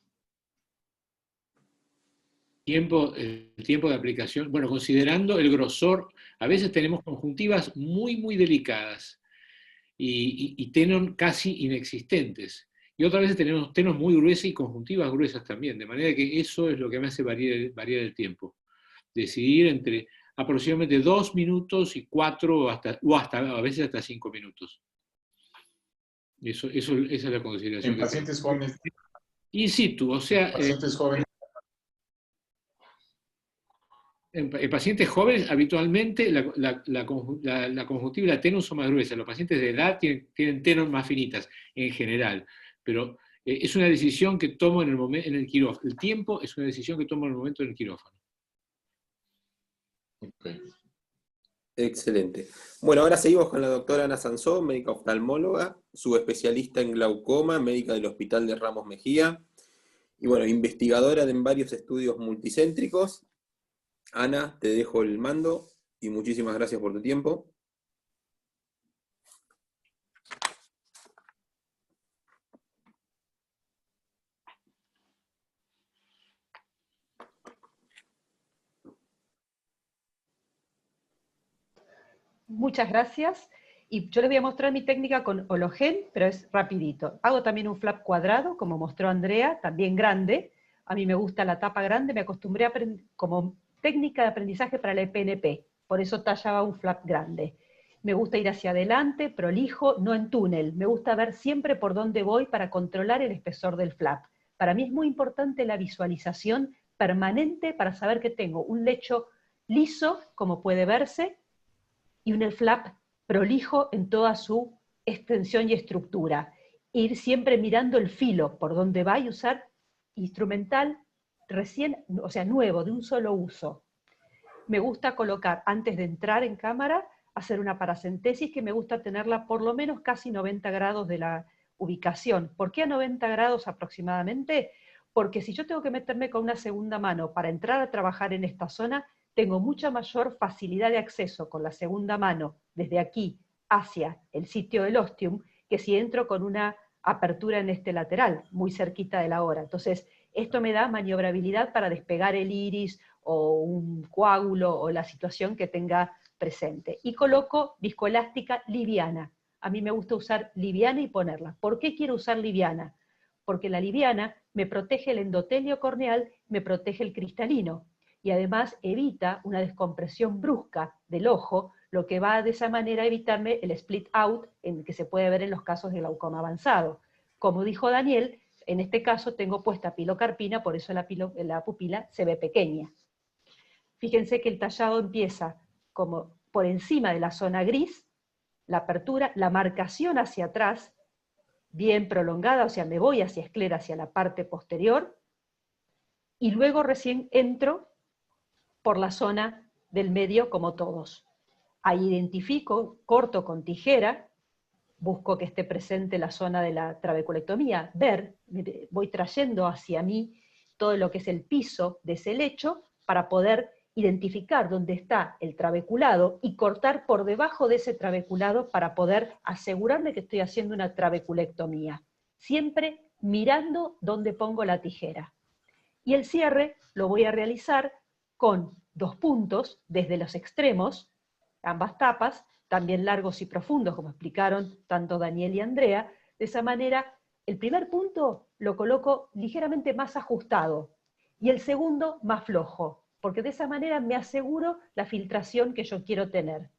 B: El tiempo de aplicación, bueno, considerando el grosor, a veces tenemos conjuntivas muy delicadas y tenon casi inexistentes. Y otras veces tenemos tenos muy gruesas y conjuntivas gruesas también, de manera que eso es lo que me hace variar el tiempo. Decidir entre aproximadamente 2 minutos y 4, o hasta a veces hasta 5 minutos. Esa es la consideración.
F: En pacientes jóvenes.
B: In situ, o sea...
F: Pacientes jóvenes.
B: En pacientes jóvenes, habitualmente la conjuntiva y la tenon son más gruesas. Los pacientes de edad tienen tenon más finitas, en general. Pero es una decisión que tomo en el quirófano. El tiempo es una decisión que tomo en el momento del quirófano.
F: Okay.
C: Excelente. Bueno, ahora seguimos con la doctora Ana Sansó, médica oftalmóloga, subespecialista en glaucoma, médica del Hospital de Ramos Mejía, y bueno, investigadora en varios estudios multicéntricos. Ana, te dejo el mando y muchísimas gracias por tu tiempo.
D: Muchas gracias. Y yo les voy a mostrar mi técnica con Hologen, pero es rapidito. Hago también un flap cuadrado, como mostró Andrea, también grande. A mí me gusta la tapa grande, me acostumbré a como técnica de aprendizaje para la EPNP, por eso tallaba un flap grande. Me gusta ir hacia adelante, prolijo, no en túnel. Me gusta ver siempre por dónde voy para controlar el espesor del flap. Para mí es muy importante la visualización permanente para saber que tengo un lecho liso, como puede verse, y un flap prolijo en toda su extensión y estructura. Ir siempre mirando el filo por donde va y usar instrumental recién, o sea, nuevo, de un solo uso. Me gusta colocar, antes de entrar en cámara, hacer una paracentesis que me gusta tenerla por lo menos casi 90 grados de la ubicación. ¿Por qué a 90 grados aproximadamente? Porque si yo tengo que meterme con una segunda mano para entrar a trabajar en esta zona, tengo mucha mayor facilidad de acceso con la segunda mano desde aquí hacia el sitio del ostium, que si entro con una apertura en este lateral, muy cerquita de la hora. Entonces, esto me da maniobrabilidad para despegar el iris o un coágulo o la situación que tenga presente. Y coloco viscoelástica liviana. A mí me gusta usar liviana y ponerla. ¿Por qué quiero usar liviana? Porque la liviana me protege el endotelio corneal, me protege el cristalino, y además evita una descompresión brusca del ojo, lo que va de esa manera a evitarme el split out que se puede ver en los casos de glaucoma avanzado. Como dijo Daniel, en este caso tengo puesta pilocarpina, por eso la pupila se ve pequeña. Fíjense que el tallado empieza como por encima de la zona gris, la apertura, la marcación hacia atrás, bien prolongada, o sea, me voy hacia esclera, hacia la parte posterior, y luego recién entro por la zona del medio como todos. Ahí identifico, corto con tijera, busco que esté presente la zona de la trabeculectomía, voy trayendo hacia mí todo lo que es el piso de ese lecho para poder identificar dónde está el trabeculado y cortar por debajo de ese trabeculado para poder asegurarme que estoy haciendo una trabeculectomía, siempre mirando dónde pongo la tijera. Y el cierre lo voy a realizar con 2 puntos desde los extremos, ambas tapas, también largos y profundos, como explicaron tanto Daniel y Andrea. De esa manera, el primer punto lo coloco ligeramente más ajustado y el segundo más flojo, porque de esa manera me aseguro la filtración que yo quiero tener.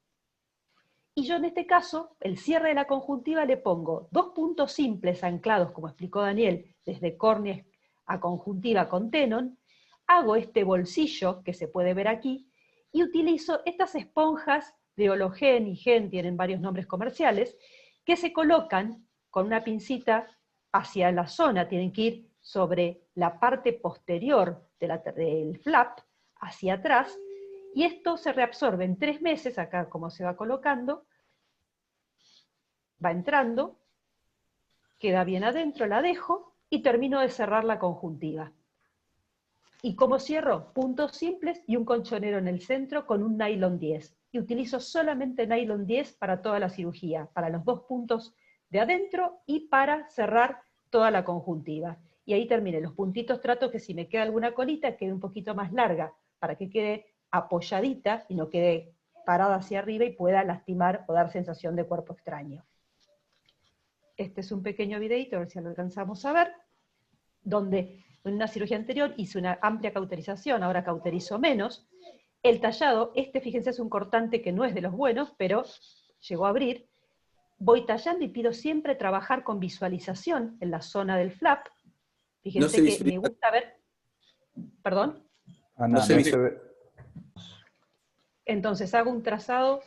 D: Y yo en este caso, el cierre de la conjuntiva le pongo 2 puntos simples anclados, como explicó Daniel, desde córnea a conjuntiva con tenon, hago este bolsillo que se puede ver aquí, y utilizo estas esponjas de Hologen y Gen, tienen varios nombres comerciales, que se colocan con una pincita hacia la zona, tienen que ir sobre la parte posterior del flap, hacia atrás, y esto se reabsorbe en 3 meses, acá como se va colocando, va entrando, queda bien adentro, la dejo, y termino de cerrar la conjuntiva. ¿Y cómo cierro? Puntos simples y un conchonero en el centro con un nylon 10. Y utilizo solamente nylon 10 para toda la cirugía, para los 2 puntos de adentro y para cerrar toda la conjuntiva. Y ahí terminé. Los puntitos trato que si me queda alguna colita quede un poquito más larga, para que quede apoyadita y no quede parada hacia arriba y pueda lastimar o dar sensación de cuerpo extraño. Este es un pequeño videito, a ver si lo alcanzamos a ver, donde en una cirugía anterior hice una amplia cauterización, ahora cauterizo menos. El tallado, fíjense, es un cortante que no es de los buenos, pero llegó a abrir. Voy tallando y pido siempre trabajar con visualización en la zona del flap. Fíjense que me gusta ver... ¿Perdón?
A: No se ve.
D: Entonces hago un trazado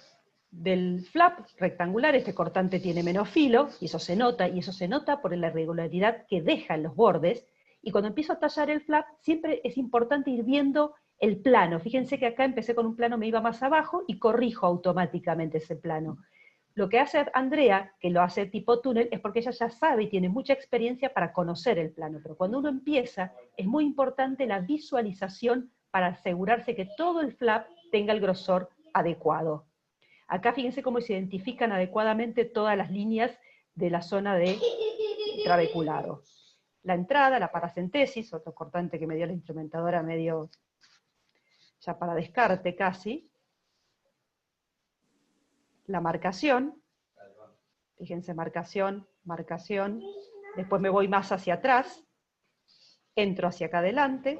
D: del flap rectangular, este cortante tiene menos filo, y eso se nota por la irregularidad que deja en los bordes, y cuando empiezo a tallar el flap, siempre es importante ir viendo el plano. Fíjense que acá empecé con un plano, me iba más abajo, y corrijo automáticamente ese plano. Lo que hace Andrea, que lo hace tipo túnel, es porque ella ya sabe y tiene mucha experiencia para conocer el plano, pero cuando uno empieza, es muy importante la visualización para asegurarse que todo el flap tenga el grosor adecuado. Acá fíjense cómo se identifican adecuadamente todas las líneas de la zona de trabeculado. La entrada, la paracentesis, otro cortante que me dio la instrumentadora medio ya para descarte casi. La marcación, fíjense, marcación, marcación. Después me voy más hacia atrás, entro hacia acá adelante.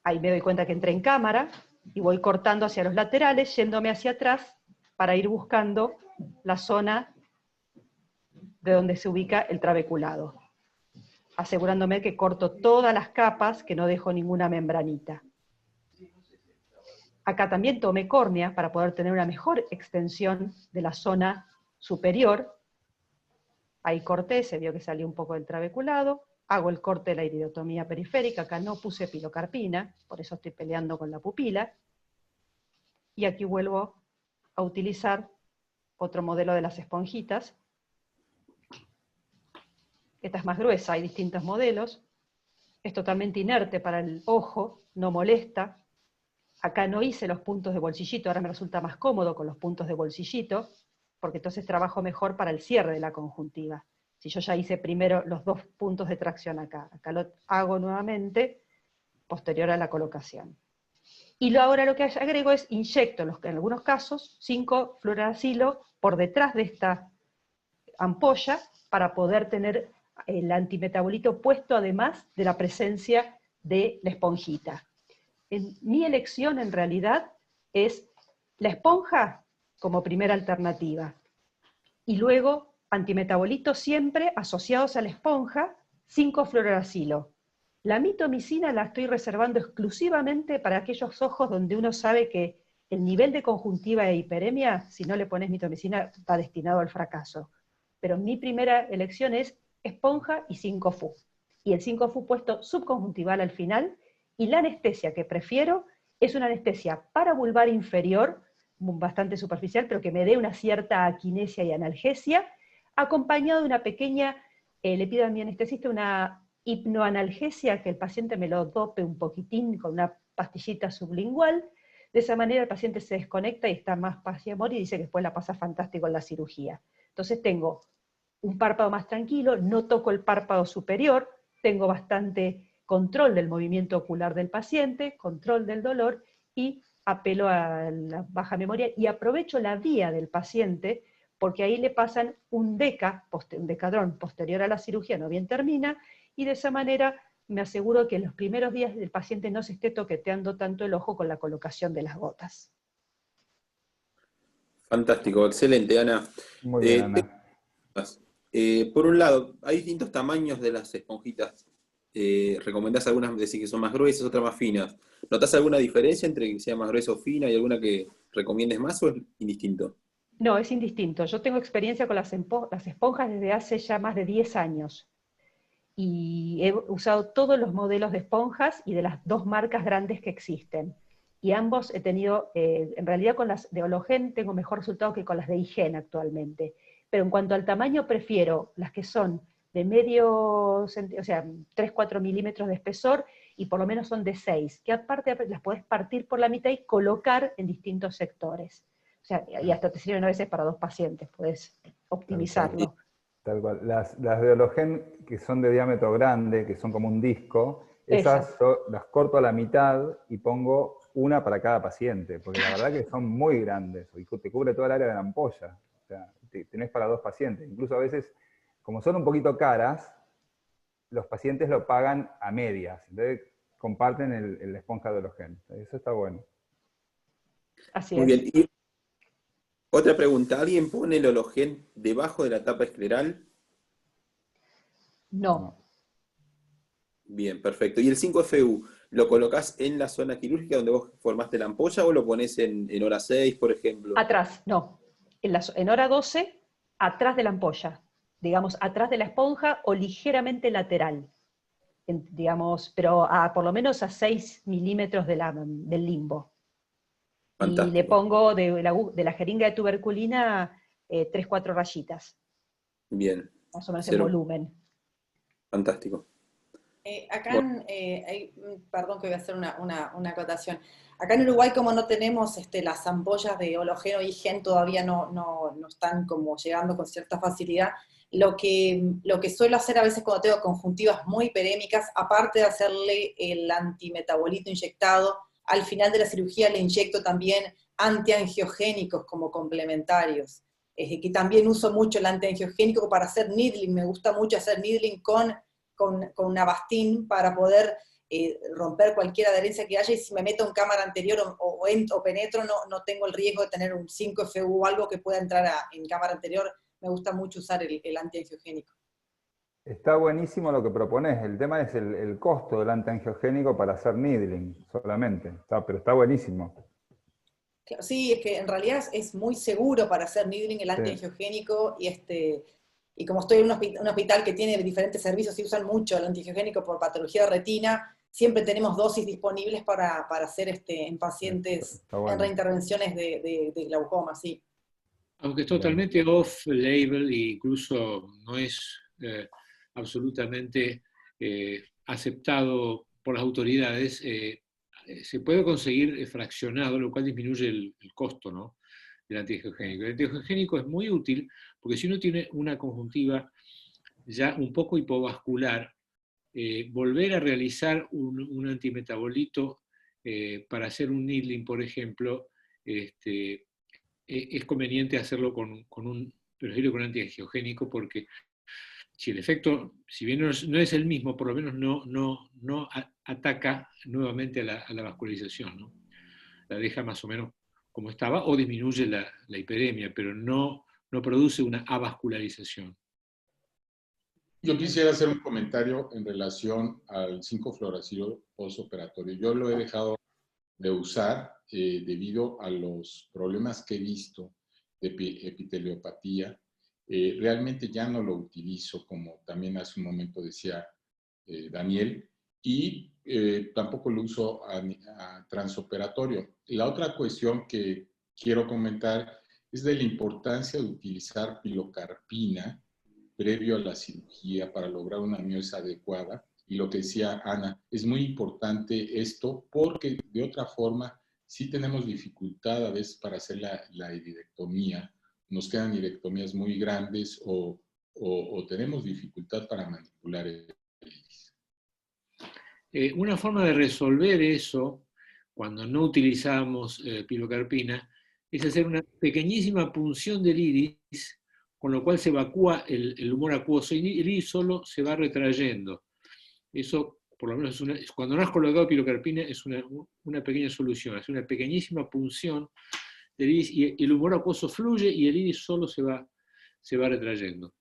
D: Ahí me doy cuenta que entré en cámara, y voy cortando hacia los laterales, yéndome hacia atrás, para ir buscando la zona de donde se ubica el trabeculado. asegurándome que corto todas las capas, que no dejo ninguna membranita. Acá también tomé córnea para poder tener una mejor extensión de la zona superior. Ahí corté, se vio que salió un poco del trabeculado. Hago el corte de la iridotomía periférica, acá no puse pilocarpina, por eso estoy peleando con la pupila. Y aquí vuelvo a utilizar otro modelo de las esponjitas. Esta es más gruesa, hay distintos modelos. Es totalmente inerte para el ojo, no molesta. Acá no hice los puntos de bolsillito, ahora me resulta más cómodo con los puntos de bolsillito, porque entonces trabajo mejor para el cierre de la conjuntiva. Si yo ya hice primero los 2 puntos de tracción acá lo hago nuevamente, posterior a la colocación. Y ahora lo que agrego es inyecto, en algunos casos, 5-fluoracilo por detrás de esta ampolla, para poder tener el antimetabolito puesto además de la presencia de la esponjita. Mi elección en realidad es la esponja como primera alternativa, y luego antimetabolitos siempre asociados a la esponja, 5-fluoracilo. La mitomicina la estoy reservando exclusivamente para aquellos ojos donde uno sabe que el nivel de conjuntiva e hiperemia, si no le pones mitomicina, está destinado al fracaso. Pero mi primera elección es esponja y 5-fu. Y el 5-fu puesto subconjuntival al final, y la anestesia que prefiero es una anestesia paravulvar inferior, bastante superficial, pero que me dé una cierta aquinesia y analgesia, acompañado de una pequeña, le pido a mi anestesista una hipnoanalgesia, que el paciente me lo dope un poquitín con una pastillita sublingual. De esa manera el paciente se desconecta y está más paz y amor, y dice que después la pasa fantástico en la cirugía. Entonces tengo un párpado más tranquilo, no toco el párpado superior, tengo bastante control del movimiento ocular del paciente, control del dolor, y apelo a la baja memoria y aprovecho la vía del paciente, porque ahí le pasan un decadrón posterior a la cirugía, no bien termina, y de esa manera me aseguro que en los primeros días el paciente no se esté toqueteando tanto el ojo con la colocación de las gotas.
C: Fantástico, excelente, Ana.
A: Muy bien, Ana.
C: Por un lado, hay distintos tamaños de las esponjitas. ¿Recomendás algunas, decir que son más gruesas, otras más finas? ¿Notás alguna diferencia entre que sea más gruesa o fina? ¿Hay alguna que recomiendes más o es indistinto?
D: No, es indistinto. Yo tengo experiencia con las esponjas desde hace ya más de 10 años. Y he usado todos los modelos de esponjas y de las 2 marcas grandes que existen. Y ambos he tenido, en realidad con las de Ologen tengo mejor resultado que con las de Igen actualmente. Pero en cuanto al tamaño, prefiero las que son de medio, o sea, 3-4 milímetros de espesor, y por lo menos son de 6, que aparte las podés partir por la mitad y colocar en distintos sectores. O sea, y hasta te sirven a veces para 2 pacientes, podés optimizarlo.
A: Tal cual. Las de Ologen, que son de diámetro grande, que son como un disco, esas las corto a la mitad y pongo una para cada paciente, porque la verdad que son muy grandes, y te cubre toda el área de la ampolla. O sea, tenés para 2 pacientes. Incluso a veces, como son un poquito caras, los pacientes lo pagan a medias. Entonces comparten la esponja de Ologen. Eso está bueno.
D: Así
C: Muy
D: es.
C: bien. Y otra pregunta, ¿alguien pone el Ologen debajo de la tapa escleral?
D: No.
C: Bien, perfecto. ¿Y el 5FU lo colocás en la zona quirúrgica donde vos formaste la ampolla o lo ponés en hora 6, por ejemplo?
D: Atrás, no. En hora 12, atrás de la ampolla. Digamos, atrás de la esponja o ligeramente lateral. Digamos, pero por lo menos a 6 milímetros del limbo.
C: Fantástico.
D: Y le pongo de la jeringa de tuberculina 3-4 rayitas.
C: Bien.
D: Más o menos en volumen.
C: Fantástico.
E: Acá, perdón que voy a hacer una acotación. Acá en Uruguay, como no tenemos las ampollas de Ologen o Igen, todavía no están como llegando con cierta facilidad. Lo que suelo hacer a veces cuando tengo conjuntivas muy hiperémicas, aparte de hacerle el antimetabolito inyectado, al final de la cirugía le inyecto también antiangiogénicos como complementarios. Que también uso mucho el antiangiogénico para hacer needling. Me gusta mucho hacer needling con Avastin para poder romper cualquier adherencia que haya, y si me meto en cámara anterior o penetro, no tengo el riesgo de tener un 5FU o algo que pueda entrar en cámara anterior. Me gusta mucho usar el antiangiogénico.
A: Está buenísimo lo que propones. El tema es el costo del antiangiogénico para hacer needling solamente. Pero está buenísimo.
E: Sí, es que en realidad es muy seguro para hacer needling el
A: Sí.
E: antiangiogénico y como estoy en un hospital que tiene diferentes servicios y usan mucho el antiangiogénico por patología de retina, siempre tenemos dosis disponibles para hacer en pacientes
A: Está bueno.
E: en reintervenciones de glaucoma, sí.
B: Aunque es totalmente off-label e incluso no es absolutamente aceptado por las autoridades, se puede conseguir fraccionado, lo cual disminuye el costo, ¿no?, del antiangiogénico. El antiangiogénico es muy útil porque si uno tiene una conjuntiva ya un poco hipovascular, volver a realizar un antimetabolito para hacer un needling, por ejemplo, es conveniente hacerlo con un antiangiogénico, porque si el efecto, si bien no es el mismo, por lo menos no ataca nuevamente a la vascularización, ¿no? La deja más o menos como estaba, o disminuye la hiperemia, pero no produce una avascularización.
F: Yo quisiera hacer un comentario en relación al 5-fluoracilo postoperatorio. Yo lo he dejado de usar debido a los problemas que he visto de epiteliopatía. Realmente ya no lo utilizo, como también hace un momento decía Daniel, y tampoco lo uso a transoperatorio. La otra cuestión que quiero comentar es de la importancia de utilizar pilocarpina previo a la cirugía para lograr una miosis adecuada. Y lo que decía Ana, es muy importante esto porque de otra forma sí tenemos dificultad a veces para hacer la iridectomía. Nos quedan iridectomías muy grandes o tenemos dificultad para manipular el iris.
B: Una forma de resolver eso, cuando no utilizamos pilocarpina, es hacer una pequeñísima punción del iris, con lo cual se evacúa el humor acuoso y el iris solo se va retrayendo. Eso, por lo menos, cuando no has colocado pilocarpina, es una pequeña solución, es una pequeñísima punción del iris y el humor acuoso fluye y el iris solo se va retrayendo.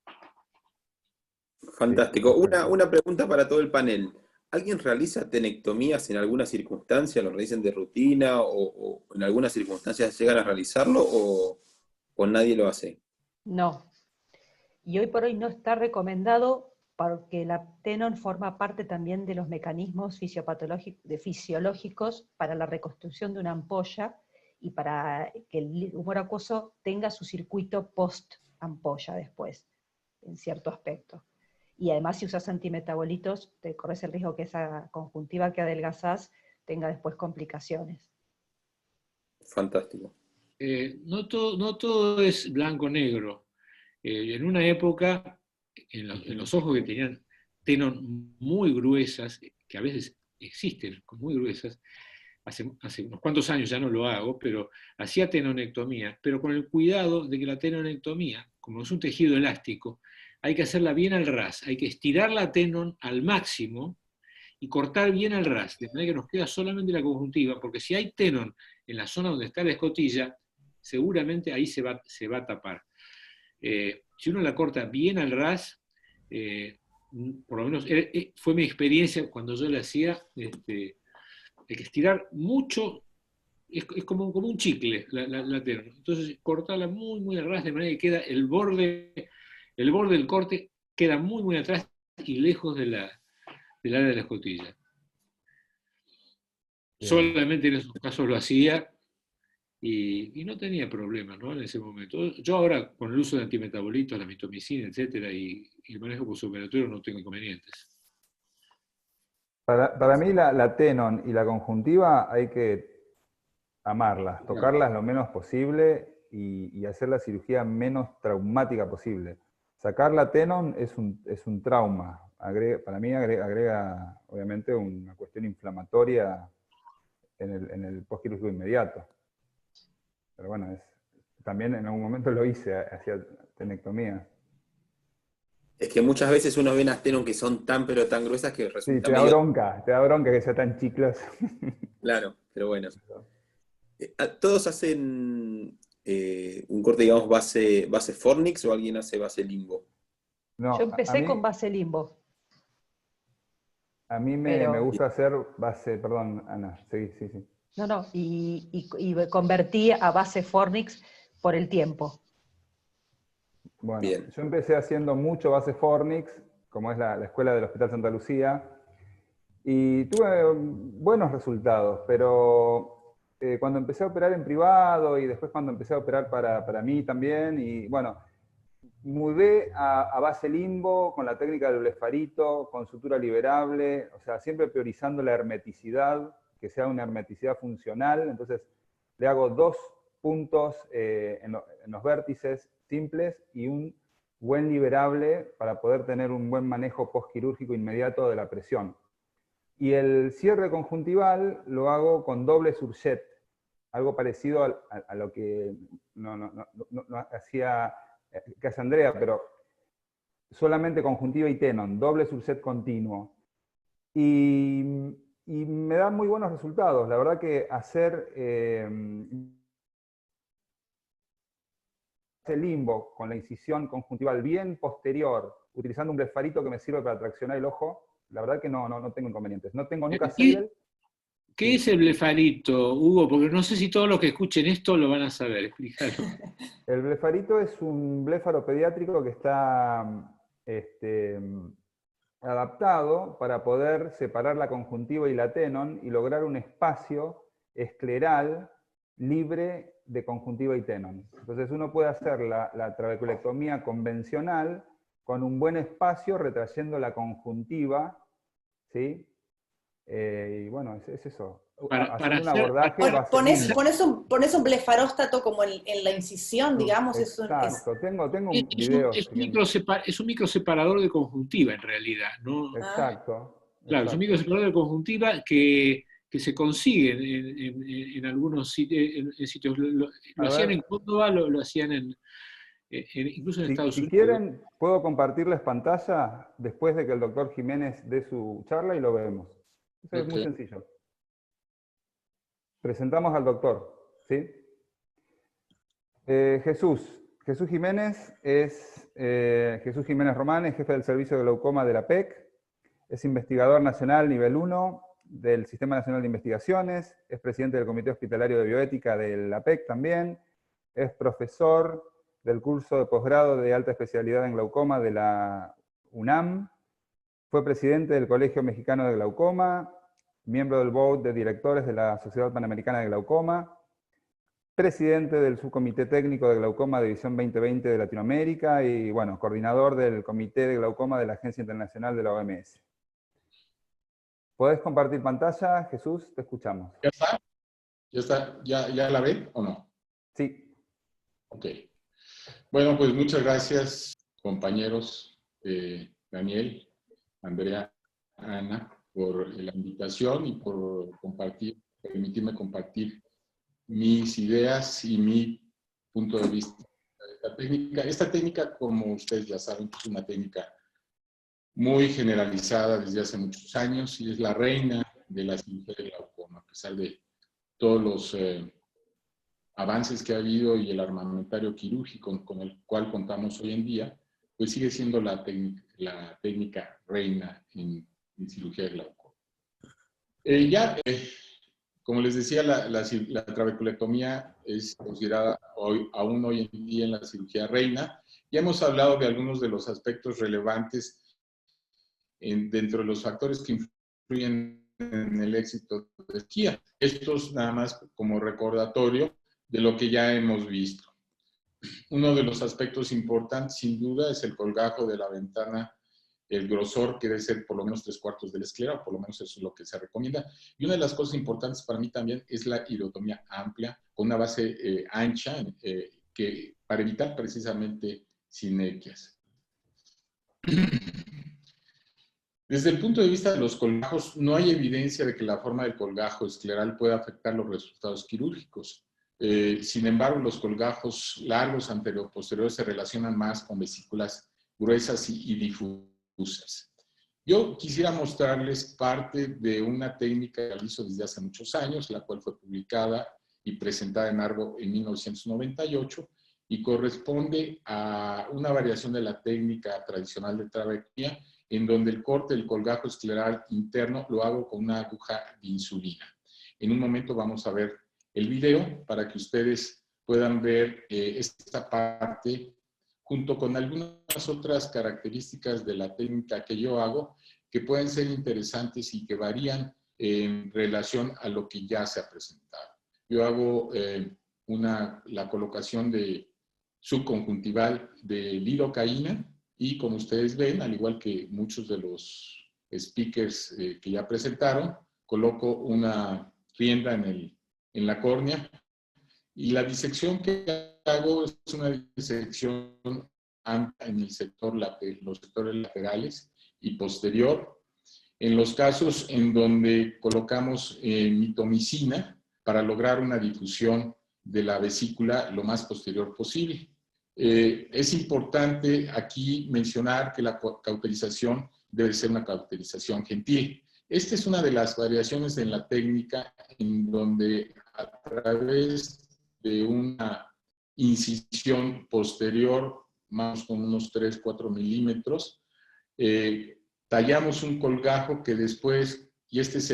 C: Fantástico. Una pregunta para todo el panel. ¿Alguien realiza tenectomías en alguna circunstancia? ¿Lo realizan de rutina o en algunas circunstancias llegan a realizarlo o nadie lo hace?
D: No. Y hoy por hoy no está recomendado porque la Tenon forma parte también de los mecanismos fisiológicos para la reconstrucción de una ampolla y para que el humor acuoso tenga su circuito post-ampolla después, en cierto aspecto. Y además, si usas antimetabolitos, te corres el riesgo que esa conjuntiva que adelgazás tenga después complicaciones.
C: Fantástico.
B: No todo es blanco-negro. En una época, en los ojos que tenían Tenon muy gruesas, que a veces existen muy gruesas, hace unos cuantos años ya no lo hago, pero hacía tenonectomía, pero con el cuidado de que la tenonectomía, como es un tejido elástico, hay que hacerla bien al ras, hay que estirar la tenon al máximo y cortar bien al ras, de manera que nos queda solamente la conjuntiva, porque si hay tenon en la zona donde está la escotilla, seguramente ahí se va a tapar. Si uno la corta bien al ras, por lo menos fue mi experiencia cuando yo la hacía, hay que estirar mucho, es como un chicle la tenon. Entonces cortarla muy, muy al ras, de manera que queda el borde del corte queda muy, muy atrás y lejos del área de la escotilla. Bien. Solamente en esos casos lo hacía y no tenía problemas, ¿no?, en ese momento. Yo ahora, con el uso de antimetabolitos, la mitomicina, etcétera, y el manejo postoperatorio, no tengo inconvenientes.
A: Para mí la tenon y la conjuntiva hay que amarlas, tocarlas lo menos posible y hacer la cirugía menos traumática posible. Sacar la tenon es un trauma. Para mí agrega obviamente una cuestión inflamatoria en el postquirúrgico inmediato. Pero bueno, también en algún momento lo hice, hacía tenectomía.
C: Es que muchas veces uno ve unas tenon que son tan pero tan gruesas que resulta
A: sí, te da bronca que sea tan chicloso.
C: Claro, pero bueno. ¿Todos hacen un corte, digamos, base Fornix o alguien hace base Limbo?
A: No,
D: Yo empecé con base limbo.
A: A mí me gusta hacer base, perdón, Ana, sí.
D: No, y convertí a base Fornix por el tiempo.
A: Bueno,
C: Bien.
A: yo empecé haciendo mucho base Fornix, como es la escuela del Hospital Santa Lucía, y tuve buenos resultados, pero cuando empecé a operar en privado y después cuando empecé a operar para mí también, y bueno, mudé a base limbo con la técnica del blefarito, con sutura liberable, o sea, siempre priorizando la hermeticidad, que sea una hermeticidad funcional. Entonces, le hago 2 puntos en los vértices simples y un buen liberable para poder tener un buen manejo postquirúrgico inmediato de la presión. Y el cierre conjuntival lo hago con doble surchet, algo parecido a lo que no hacía que hace Andrea, pero solamente conjuntiva y tenon, doble subset continuo. Y me da muy buenos resultados. La verdad que hacer ese limbo con la incisión conjuntival bien posterior, utilizando un blefarito que me sirve para traccionar el ojo, la verdad que no tengo inconvenientes. No tengo nunca Seidel.
B: ¿Qué es el blefarito, Hugo? Porque no sé si todos los que escuchen esto lo van a saber. Explícalo.
A: El blefarito es un bléfaro pediátrico que está adaptado para poder separar la conjuntiva y la tenon y lograr un espacio escleral libre de conjuntiva y tenon. Entonces uno puede hacer la trabeculectomía convencional con un buen espacio retrayendo la conjuntiva, ¿sí? Y bueno, es eso. Haciendo un abordaje
E: pones un blefaróstato como en la incisión, digamos.
A: Exacto, tengo un video.
B: Es un microseparador de conjuntiva, en realidad, ¿no?
A: Exacto.
B: Claro, es un microseparador de conjuntiva que se consigue en algunos sitios. Lo hacían en Córdoba, lo hacían incluso en Estados Unidos.
A: Si quieren, puedo compartirles pantalla después de que el doctor Jiménez dé su charla y lo vemos. Eso es muy sencillo. Presentamos al doctor, ¿sí? Jesús Jiménez es Jesús Jiménez Román, es jefe del servicio de glaucoma de la PEC, es investigador nacional nivel 1 del Sistema Nacional de Investigaciones, es presidente del Comité Hospitalario de Bioética de la PEC también, es profesor del curso de posgrado de alta especialidad en glaucoma de la UNAM, fue presidente del Colegio Mexicano de Glaucoma, miembro del board de directores de la Sociedad Panamericana de Glaucoma, presidente del Subcomité Técnico de Glaucoma División 2020 de Latinoamérica y, bueno, coordinador del Comité de Glaucoma de la Agencia Internacional de la OMS. ¿Podés compartir pantalla, Jesús? Te escuchamos.
F: ¿Ya está? ¿Ya está? ¿Ya la ven o no?
A: Sí.
F: Ok. Bueno, pues muchas gracias, compañeros, Daniel, Andrea, Ana, por la invitación y por permitirme compartir mis ideas y mi punto de vista. Esta técnica, como ustedes ya saben, es una técnica muy generalizada desde hace muchos años y es la reina de la cirugía de glaucoma, a pesar de todos los avances que ha habido y el armamentario quirúrgico con el cual contamos hoy en día, pues sigue siendo la técnica reina en cirugía de glaucoma. Como les decía, la trabeculectomía es considerada aún hoy en día en la cirugía reina. Ya hemos hablado de algunos de los aspectos relevantes dentro de los factores que influyen en el éxito de la cirugía. Estos nada más como recordatorio de lo que ya hemos visto. Uno de los aspectos importantes, sin duda, es el colgajo de la ventana, el grosor que debe ser por lo menos 3/4 de la esclera, o por lo menos eso es lo que se recomienda. Y una de las cosas importantes para mí también es la iridotomía amplia, con una base ancha, para evitar precisamente sinequias. Desde el punto de vista de los colgajos, no hay evidencia de que la forma del colgajo escleral pueda afectar los resultados quirúrgicos. Sin embargo, los colgajos largos anterior-posteriores se relacionan más con vesículas gruesas y difusas. Yo quisiera mostrarles parte de una técnica que realizo desde hace muchos años, la cual fue publicada y presentada en ARGO en 1998, y corresponde a una variación de la técnica tradicional de trabequía, en donde el corte del colgajo escleral interno lo hago con una aguja de insulina. En un momento vamos a ver el video para que ustedes puedan ver esta parte junto con algunas otras características de la técnica que yo hago que pueden ser interesantes y que varían en relación a lo que ya se ha presentado. Yo hago la colocación de subconjuntival de lidocaína y, como ustedes ven, al igual que muchos de los speakers que ya presentaron, coloco una rienda en la córnea y la disección que hago es una disección amplia en el sector los sectores laterales y posterior. En los casos en donde colocamos mitomicina para lograr una difusión de la vesícula lo más posterior posible. Es importante aquí mencionar que la cauterización debe ser una cauterización gentil. Esta es una de las variaciones en la técnica en donde a través de una incisión posterior, más con unos 3-4 milímetros, tallamos un colgajo que después, y esta es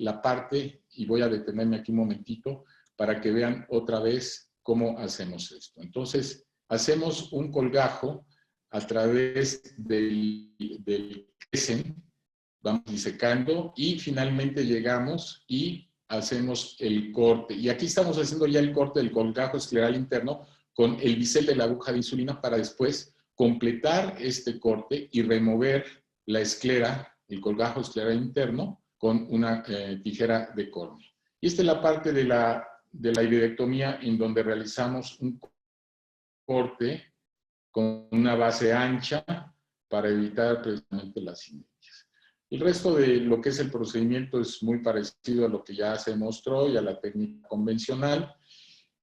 F: la parte, y voy a detenerme aquí un momentito para que vean otra vez cómo hacemos esto. Entonces, hacemos un colgajo a través del crescent, vamos disecando y finalmente llegamos y hacemos el corte. Y aquí estamos haciendo ya el corte del colgajo escleral interno con el bisel de la aguja de insulina para después completar este corte y remover la esclera, el colgajo escleral interno, con una tijera de córnea. Y esta es la parte de la iridoectomía en donde realizamos un corte con una base ancha para evitar precisamente las sinergias. El resto de lo que es el procedimiento es muy parecido a lo que ya se mostró y a la técnica convencional,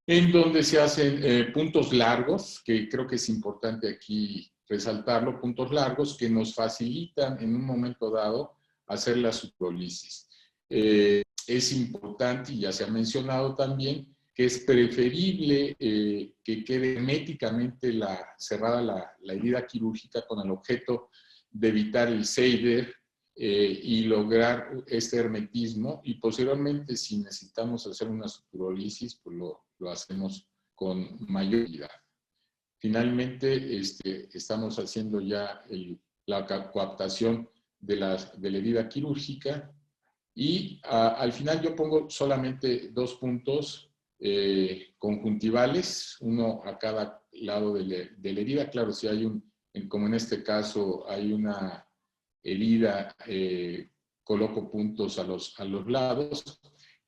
F: en donde se hacen puntos largos, que creo que es importante aquí resaltarlo, puntos largos que nos facilitan en un momento dado hacer la suprolisis. Es importante, y ya se ha mencionado también, que es preferible que quede herméticamente cerrada la herida quirúrgica con el objeto de evitar el Seider y lograr este hermetismo, y posteriormente, si necesitamos hacer una suturolisis, pues lo hacemos con mayor cuidado. Finalmente, estamos haciendo ya la coaptación de la herida quirúrgica y al final yo pongo solamente 2 puntos conjuntivales, uno a cada lado de la herida. Claro, si hay como en este caso hay una herida, coloco puntos a los lados,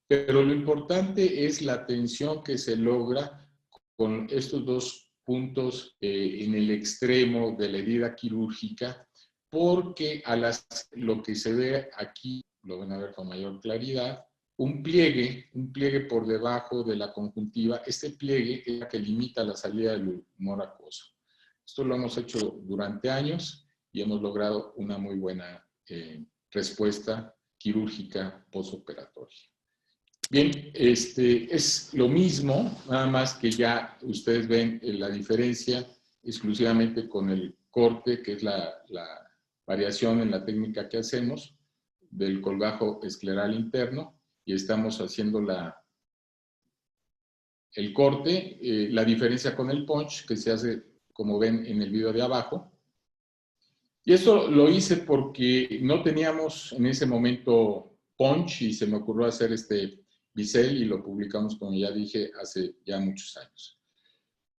F: pero lo importante es la tensión que se logra con estos 2 puntos en el extremo de la herida quirúrgica, porque lo que se ve aquí, lo van a ver con mayor claridad, un pliegue por debajo de la conjuntiva. Este pliegue es el que limita la salida del humor acuoso. Esto lo hemos hecho durante años y hemos logrado una muy buena respuesta quirúrgica postoperatoria. Bien, es lo mismo, nada más que ya ustedes ven la diferencia exclusivamente con el corte, que es la variación en la técnica que hacemos del colgajo escleral interno, y estamos haciendo el corte, la diferencia con el punch, que se hace, como ven en el video de abajo. Y esto lo hice porque no teníamos en ese momento punch y se me ocurrió hacer este bisel y lo publicamos, como ya dije, hace ya muchos años.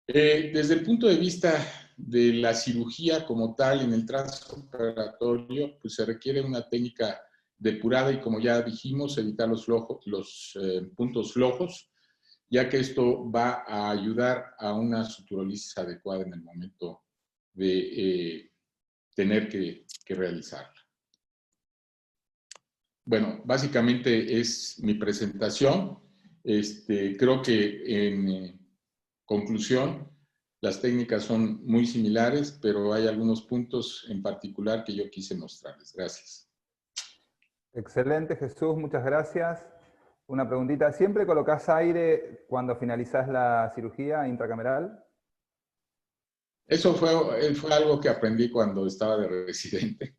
F: Desde el punto de vista de la cirugía como tal, en el transoperatorio, pues se requiere una técnica depurada y, como ya dijimos, evitar los puntos flojos, ya que esto va a ayudar a una suturolisis adecuada en el momento de tener que realizarla. Bueno, básicamente es mi presentación. Creo que en conclusión, las técnicas son muy similares, pero hay algunos puntos en particular que yo quise mostrarles. Gracias.
A: Excelente, Jesús, muchas gracias. Una preguntita, ¿siempre colocás aire cuando finalizás la cirugía intracameral?
F: Eso fue algo que aprendí cuando estaba de residente.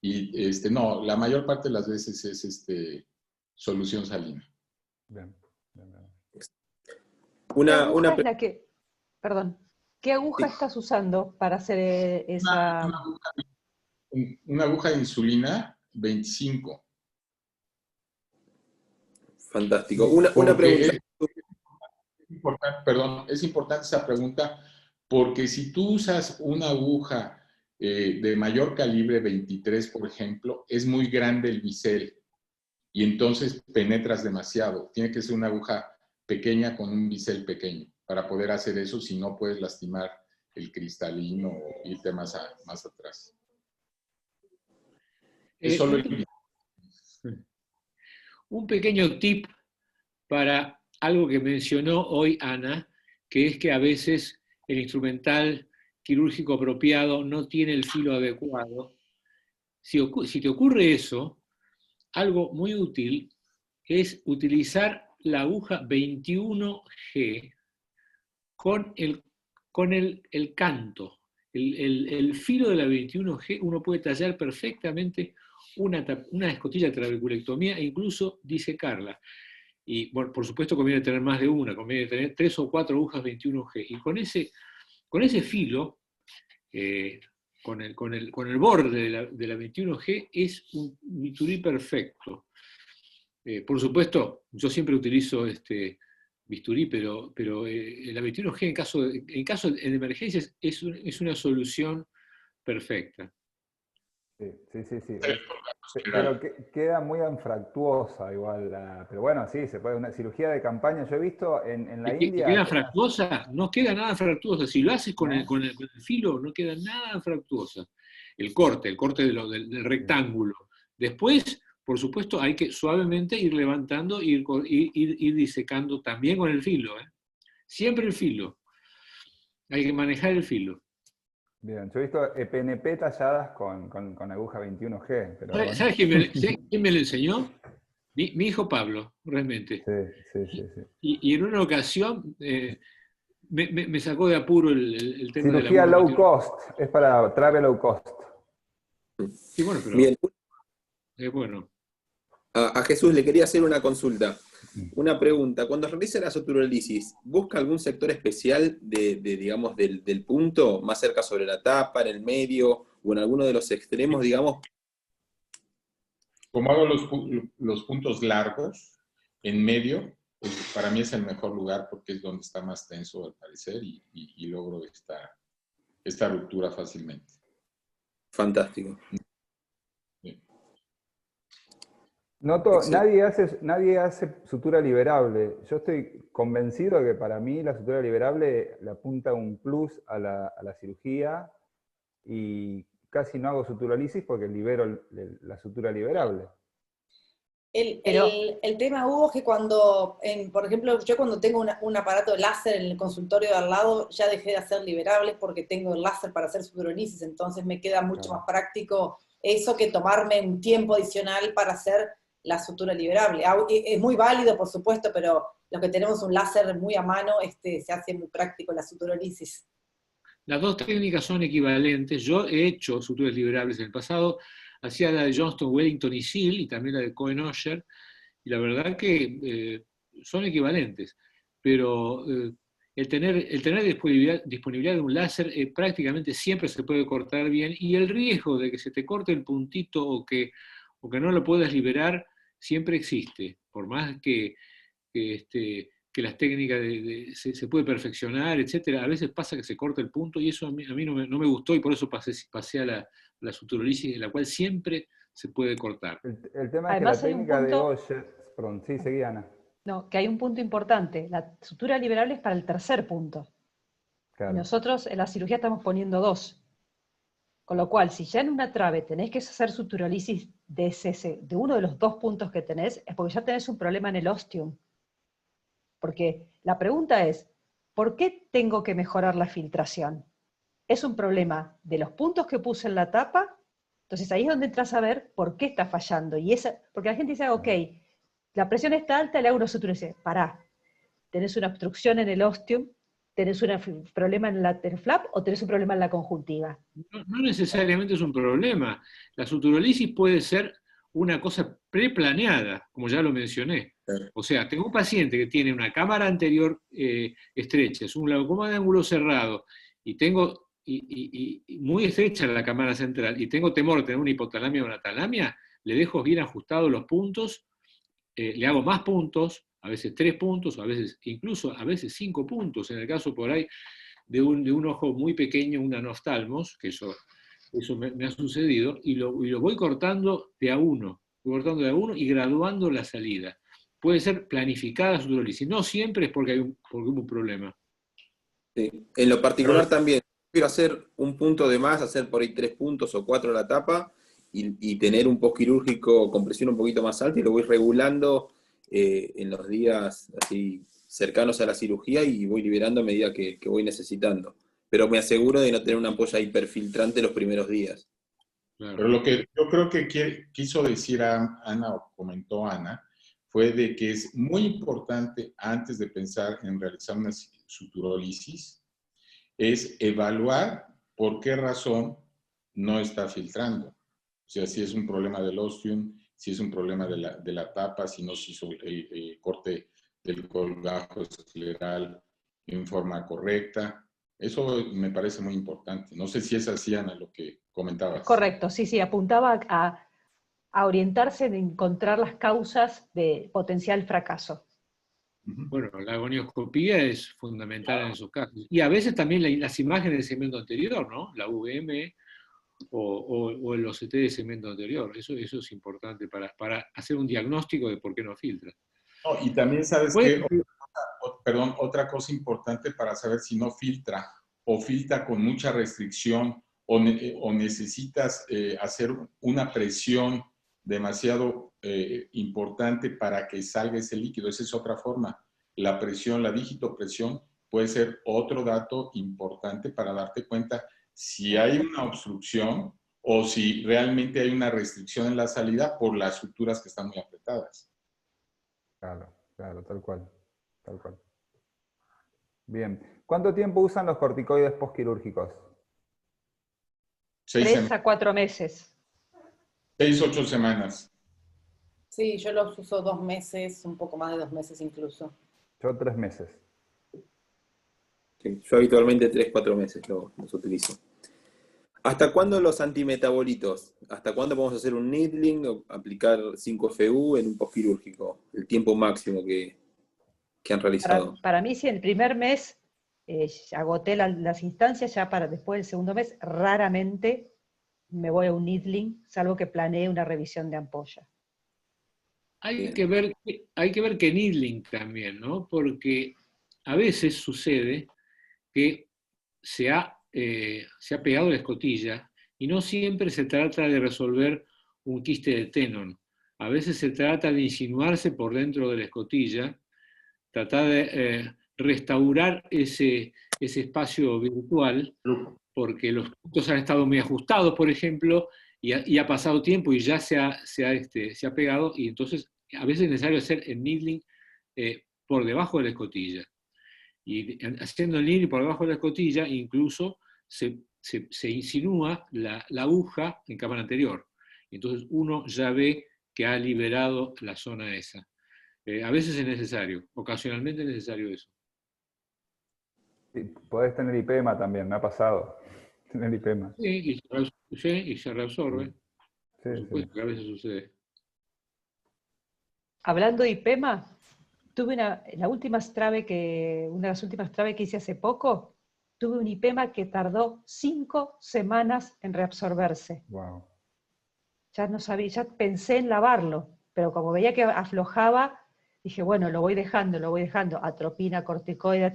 F: Y no, la mayor parte de las veces es solución salina.
A: Bien, bien, bien.
D: ¿Qué aguja es la que, perdón, qué aguja estás usando para hacer esa?
F: Una aguja de insulina 25.
C: Fantástico. Una pregunta.
F: Es importante esa pregunta porque si tú usas una aguja de mayor calibre, 23 por ejemplo, es muy grande el bisel y entonces penetras demasiado. Tiene que ser una aguja pequeña con un bisel pequeño para poder hacer eso, si no puedes lastimar el cristalino o irte más atrás. Es solo
B: un pequeño tip para algo que mencionó hoy Ana, que es que a veces el instrumental quirúrgico apropiado no tiene el filo adecuado. Si te ocurre eso, algo muy útil es utilizar la aguja 21G con el canto. El filo de la 21G uno puede tallar perfectamente una escotilla de trabeculectomía e incluso disecarla. Y bueno, por supuesto conviene tener más de una, conviene tener 3 o 4 agujas 21G. Y con ese filo, con el borde de la 21G, es un bisturí perfecto. Por supuesto, yo siempre utilizo bisturí, pero la 21G en caso de emergencias es una solución perfecta.
A: Sí. Pero queda muy anfractuosa igual. Pero bueno, sí, se puede. Una cirugía de campaña, yo he visto en la India...
B: ¿Queda fractuosa? No queda nada fractuosa. Si lo haces con el filo, no queda nada fractuosa. El corte del rectángulo. Después, por supuesto, hay que suavemente ir levantando, ir disecando también con el filo. Siempre el filo. Hay que manejar el filo.
A: Bien, yo he visto PNP talladas con aguja 21G. Pero bueno.
B: ¿Sabes quién me lo enseñó? Mi hijo Pablo, realmente.
A: Sí.
B: Y en una ocasión me sacó de apuro el tema de la
A: cirugía low cost, es para travel low cost.
B: Sí, bueno, pero...
C: Bien.
B: Bueno.
C: A Jesús le quería hacer una consulta. Una pregunta. Cuando realiza la suturolisis, ¿busca algún sector especial digamos, del punto, más cerca sobre la tapa, en el medio, o en alguno de los extremos, digamos?
F: Como hago los puntos largos, en medio, pues para mí es el mejor lugar porque es donde está más tenso al parecer y logro esta ruptura fácilmente.
C: Fantástico.
A: Noto, nadie hace sutura liberable. Yo estoy convencido de que para mí la sutura liberable le apunta un plus a la cirugía y casi no hago suturolisis porque libero la sutura liberable.
E: El tema, Hugo, es que por ejemplo, yo cuando tengo un aparato láser en el consultorio de al lado, ya dejé de hacer liberables porque tengo el láser para hacer suturolisis, entonces me queda mucho más práctico eso que tomarme un tiempo adicional para hacer la sutura liberable. Es muy válido, por supuesto, pero los que tenemos un láser muy a mano, se hace muy práctico la suturolisis.
B: Las dos técnicas son equivalentes. Yo he hecho suturas liberables en el pasado, hacía la de Johnston, Wellington y Seal, y también la de Cohen-Osher, y la verdad que son equivalentes. Pero el tener disponibilidad de un láser prácticamente siempre se puede cortar bien, y el riesgo de que se te corte el puntito o que no lo puedas liberar siempre existe, por más que las técnicas se puede perfeccionar, etc. A veces pasa que se corta el punto y eso a mí no me gustó y por eso pasé a la suturolisis, en la cual siempre se puede cortar.
A: El tema es
D: Además,
A: que la técnica de Osher... Perdón, sí, seguí, Ana.
D: No, que hay un punto importante. La sutura liberable es para el tercer punto. Claro. Y nosotros en la cirugía estamos poniendo 2. Con lo cual, si ya en una trave tenés que hacer suturolisis de uno de los 2 puntos que tenés, es porque ya tenés un problema en el ostium. Porque la pregunta es, ¿por qué tengo que mejorar la filtración? ¿Es un problema de los puntos que puse en la tapa? Entonces ahí es donde entras a ver por qué está fallando. Porque la gente dice, ok, la presión está alta, le hago una sutura y dice, pará, tenés una obstrucción en el ostium tenés un problema en la flap o tenés un problema en la conjuntiva.
B: No necesariamente es un problema. La suturolisis puede ser una cosa preplaneada, como ya lo mencioné. O sea, tengo un paciente que tiene una cámara anterior estrecha, es un glaucoma de ángulo cerrado, y tengo muy estrecha la cámara central, y tengo temor de tener una hipotalamia o una talamia, le dejo bien ajustados los puntos, le hago más puntos, a veces 3 puntos, a veces 5 puntos, en el caso por ahí de un ojo muy pequeño, un anoftalmos, que eso me ha sucedido, y lo voy cortando de a uno, y graduando la salida. Puede ser planificada su suturolisis, no siempre es porque hubo un problema.
C: Sí. En lo particular también, quiero hacer un punto de más, hacer por ahí 3 puntos o 4 la tapa, y tener un postquirúrgico con presión un poquito más alta, y lo voy regulando en los días así cercanos a la cirugía, y voy liberando a medida que voy necesitando. Pero me aseguro de no tener una ampolla hiperfiltrante los primeros días.
B: Claro.
F: Pero lo que yo creo que quiso decir Ana, o comentó Ana, fue de que es muy importante, antes de pensar en realizar una suturolisis, es evaluar por qué razón no está filtrando. O sea, si es un problema del ostium, si es un problema de la tapa, si no se hizo el corte del colgajo escleral en forma correcta. Eso me parece muy importante. No sé si es así, Ana, lo que comentabas.
D: Correcto, sí, apuntaba a orientarse en encontrar las causas de potencial fracaso.
B: Bueno, la gonioscopía es fundamental en esos casos. Y a veces también las imágenes del segmento anterior, ¿no? La VM o el OCT de segmento anterior. Eso es importante para hacer un diagnóstico de por qué no filtra.
F: No, y también sabes que, perdón, otra cosa importante para saber si no filtra o filtra con mucha restricción o necesitas hacer una presión demasiado importante para que salga ese líquido. Esa es otra forma. La presión, la digitopresión puede ser otro dato importante para darte cuenta si hay una obstrucción o si realmente hay una restricción en la salida por las suturas que están muy apretadas.
A: Claro, tal cual. Bien. ¿Cuánto tiempo usan los corticoides postquirúrgicos?
D: 3 a 4 meses.
F: 6, 8 semanas.
E: Sí, yo los uso 2 meses, un poco más de 2 meses incluso.
A: Yo 3 meses.
C: Sí, yo habitualmente 3, 4 meses los utilizo. ¿Hasta cuándo los antimetabolitos? ¿Hasta cuándo podemos hacer un needling o aplicar 5FU en un postquirúrgico? El tiempo máximo que han realizado.
D: Para mí, si el primer mes agoté las instancias, ya para después del segundo mes, raramente me voy a un needling, salvo que planee una revisión de ampolla.
B: Hay que ver qué needling también, ¿no? Porque a veces sucede que se ha pegado la escotilla y no siempre se trata de resolver un quiste de Tenon. A veces se trata de insinuarse por dentro de la escotilla, tratar de restaurar ese espacio virtual, porque los puntos han estado muy ajustados, por ejemplo, y ha pasado tiempo y ya se ha pegado, y entonces a veces es necesario hacer el needling por debajo de la escotilla. Y haciendo el needling por debajo de la escotilla, incluso se insinúa la aguja en cámara anterior. Entonces uno ya ve que ha liberado la zona esa. A veces es necesario, ocasionalmente es necesario eso.
A: Sí, podés tener IPEMA también, me ha pasado. Tener IPEMA.
B: Sí, y se reabsorbe.
A: Sí,
B: Por supuesto que a veces sucede.
D: Hablando de IPEMA, tuve una de las últimas traves que hice hace poco, tuve un IPEMA que tardó 5 semanas en reabsorberse.
A: Wow.
D: Ya no sabía, ya pensé en lavarlo, pero como veía que aflojaba, dije, bueno, lo voy dejando, atropina, corticoide.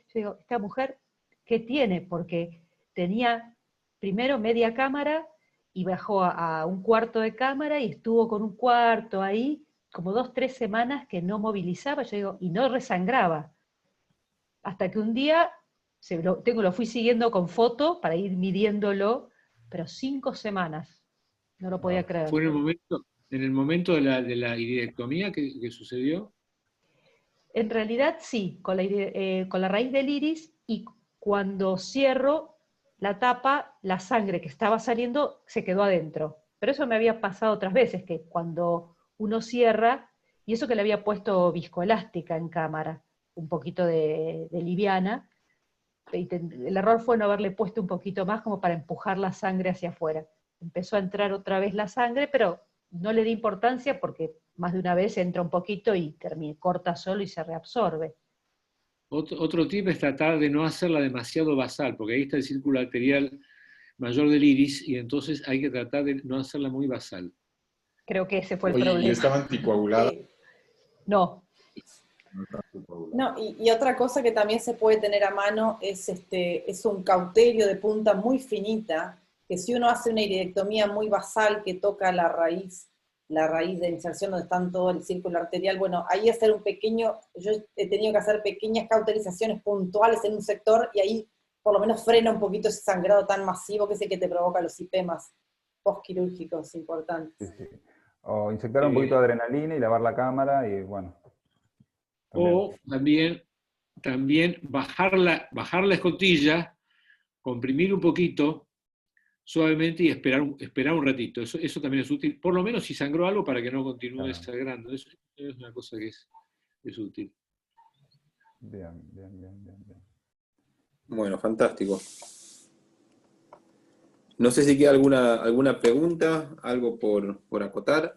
D: Yo digo, esta mujer, ¿qué tiene? Porque tenía primero media cámara y bajó a un cuarto de cámara y estuvo con un cuarto ahí, como 2, 3 semanas que no movilizaba, yo digo, y no resangraba. Hasta que un día, lo fui siguiendo con foto para ir midiéndolo, pero 5 semanas. No lo podía creer.
B: ¿Fue en el momento de la iridectomía que sucedió?
D: En realidad sí, con la raíz del iris, y cuando cierro la tapa, la sangre que estaba saliendo se quedó adentro. Pero eso me había pasado otras veces, que cuando uno cierra, y eso que le había puesto viscoelástica en cámara, un poquito de liviana, el error fue no haberle puesto un poquito más como para empujar la sangre hacia afuera. Empezó a entrar otra vez la sangre, pero no le di importancia porque más de una vez entra un poquito y corta solo y se reabsorbe.
B: Otro tip es tratar de no hacerla demasiado basal, porque ahí está el círculo arterial mayor del iris, y entonces hay que tratar de no hacerla muy basal.
D: Creo que ese fue el
F: Oye,
D: problema.
F: ¿y estaba anticoagulada?
D: No.
F: No estaba anticoagulada.
E: No, y otra cosa que también se puede tener a mano es un cauterio de punta muy finita, que si uno hace una iridectomía muy basal que toca la raíz de inserción donde está todo el círculo arterial, bueno, ahí hacer yo he tenido que hacer pequeñas cauterizaciones puntuales en un sector, y ahí por lo menos frena un poquito ese sangrado tan masivo que es el que te provoca los IPEMAs postquirúrgicos importantes.
A: Sí. O inyectar un poquito de adrenalina y lavar la cámara y bueno.
B: O también bajar la escotilla, comprimir un poquito suavemente y esperar un ratito. Eso también es útil, por lo menos si sangró algo, para que no continúe sangrando. Eso es una cosa que es útil.
A: Bien.
C: Bueno, fantástico. No sé si queda alguna pregunta, algo por acotar.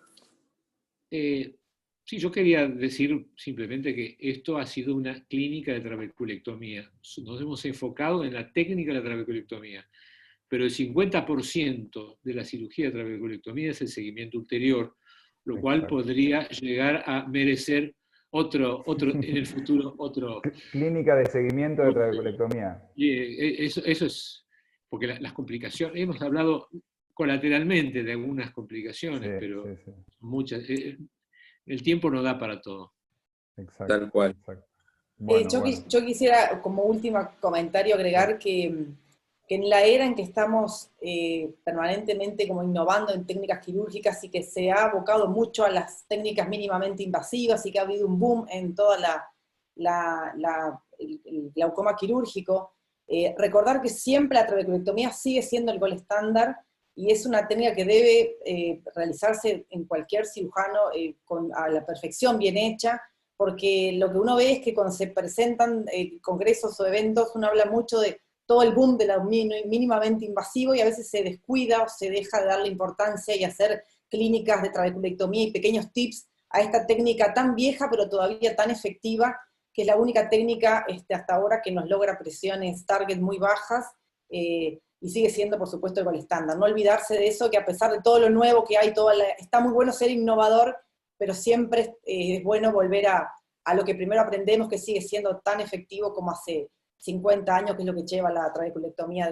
B: Sí, yo quería decir simplemente que esto ha sido una clínica de trabeculectomía. Nos hemos enfocado en la técnica de la trabeculectomía, pero el 50% de la cirugía de trabeculectomía es el seguimiento ulterior, lo cual podría llegar a merecer en el futuro otro.
A: Clínica de seguimiento de trabeculectomía.
B: Eso es, porque las complicaciones, hemos hablado colateralmente de algunas complicaciones,
A: Sí,
B: pero
A: sí.
B: muchas. El tiempo no da para todo.
A: Exacto.
C: Tal cual.
A: Exacto. Bueno.
E: Yo quisiera, como último comentario, agregar que en la era en que estamos permanentemente como innovando en técnicas quirúrgicas, y que se ha abocado mucho a las técnicas mínimamente invasivas, y que ha habido un boom en toda el glaucoma quirúrgico, recordar que siempre la trabeculectomía sigue siendo el gold estándar, y es una técnica que debe realizarse en cualquier cirujano a la perfección, bien hecha, porque lo que uno ve es que cuando se presentan congresos o eventos, uno habla mucho de todo el boom de lo mínimamente invasivo, y a veces se descuida o se deja de darle importancia y hacer clínicas de trabeculectomía y pequeños tips a esta técnica tan vieja pero todavía tan efectiva, que es la única técnica hasta ahora que nos logra presiones target muy bajas, y sigue siendo, por supuesto, el gold estándar. No olvidarse de eso, que a pesar de todo lo nuevo que hay, está muy bueno ser innovador, pero siempre es bueno volver a lo que primero aprendemos, que sigue siendo tan efectivo como hace 50 años, que es lo que lleva la trabeculectomía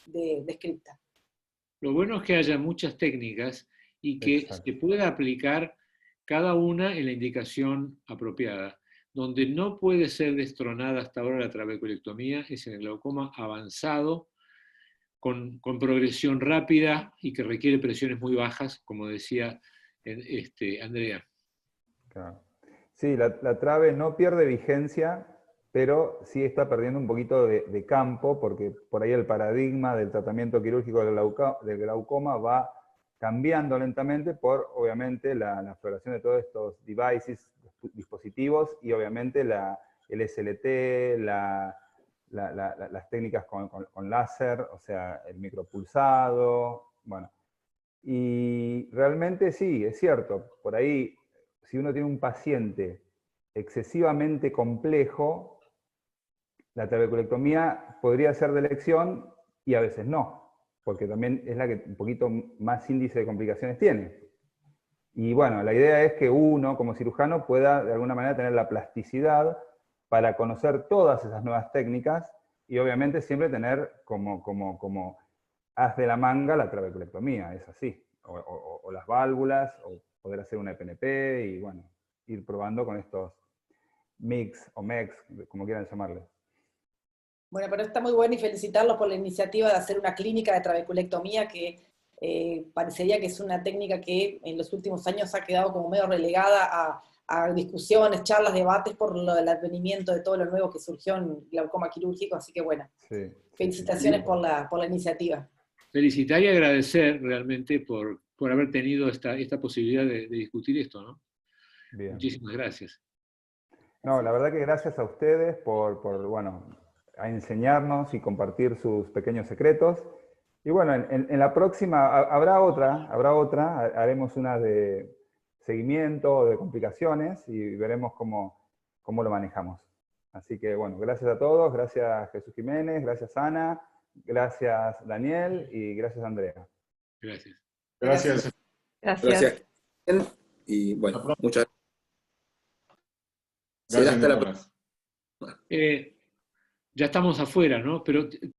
E: descripta.
B: Lo bueno es que haya muchas técnicas y que se pueda aplicar cada una en la indicación apropiada. Donde no puede ser destronada hasta ahora la trabeculectomía es en el glaucoma avanzado, con progresión rápida y que requiere presiones muy bajas, como decía Andrea.
A: Claro. Sí, la trave no pierde vigencia, pero sí está perdiendo un poquito de campo, porque por ahí el paradigma del tratamiento quirúrgico del glaucoma va cambiando lentamente por, obviamente, la floración de todos estos dispositivos, y obviamente el SLT, las técnicas con láser, o sea, el micropulsado, bueno. Y realmente sí, es cierto, por ahí, si uno tiene un paciente excesivamente complejo, la trabeculectomía podría ser de elección y a veces no, porque también es la que un poquito más índice de complicaciones tiene. Y bueno, la idea es que uno, como cirujano, pueda de alguna manera tener la plasticidad para conocer todas esas nuevas técnicas, y obviamente siempre tener como haz de la manga la trabeculectomía, es así, o las válvulas, o poder hacer una PNP, y bueno, ir probando con estos MIGS o MEX, como quieran llamarle.
E: Bueno, pero está muy bueno, y felicitarlos por la iniciativa de hacer una clínica de trabeculectomía, que parecería que es una técnica que en los últimos años ha quedado como medio relegada a discusiones, charlas, debates por lo del advenimiento de todo lo nuevo que surgió en glaucoma quirúrgico, así que bueno,
A: Sí.
E: felicitaciones por la iniciativa.
B: Felicitar y agradecer realmente por haber tenido esta posibilidad de discutir esto, ¿no?
A: Bien.
B: Muchísimas gracias.
A: No, la verdad que gracias a ustedes por bueno, a enseñarnos y compartir sus pequeños secretos. Y bueno, en la próxima habrá otra, haremos una de seguimiento, de complicaciones, y veremos cómo lo manejamos. Así que bueno, gracias a todos, gracias Jesús Jiménez, gracias Ana, gracias Daniel y gracias Andrea.
B: Gracias.
F: Gracias.
E: Gracias.
C: Gracias. Y bueno, muchas gracias.
F: Gracias,
C: Será hasta la
F: Nicolás.
B: Ya estamos afuera, ¿no? Pero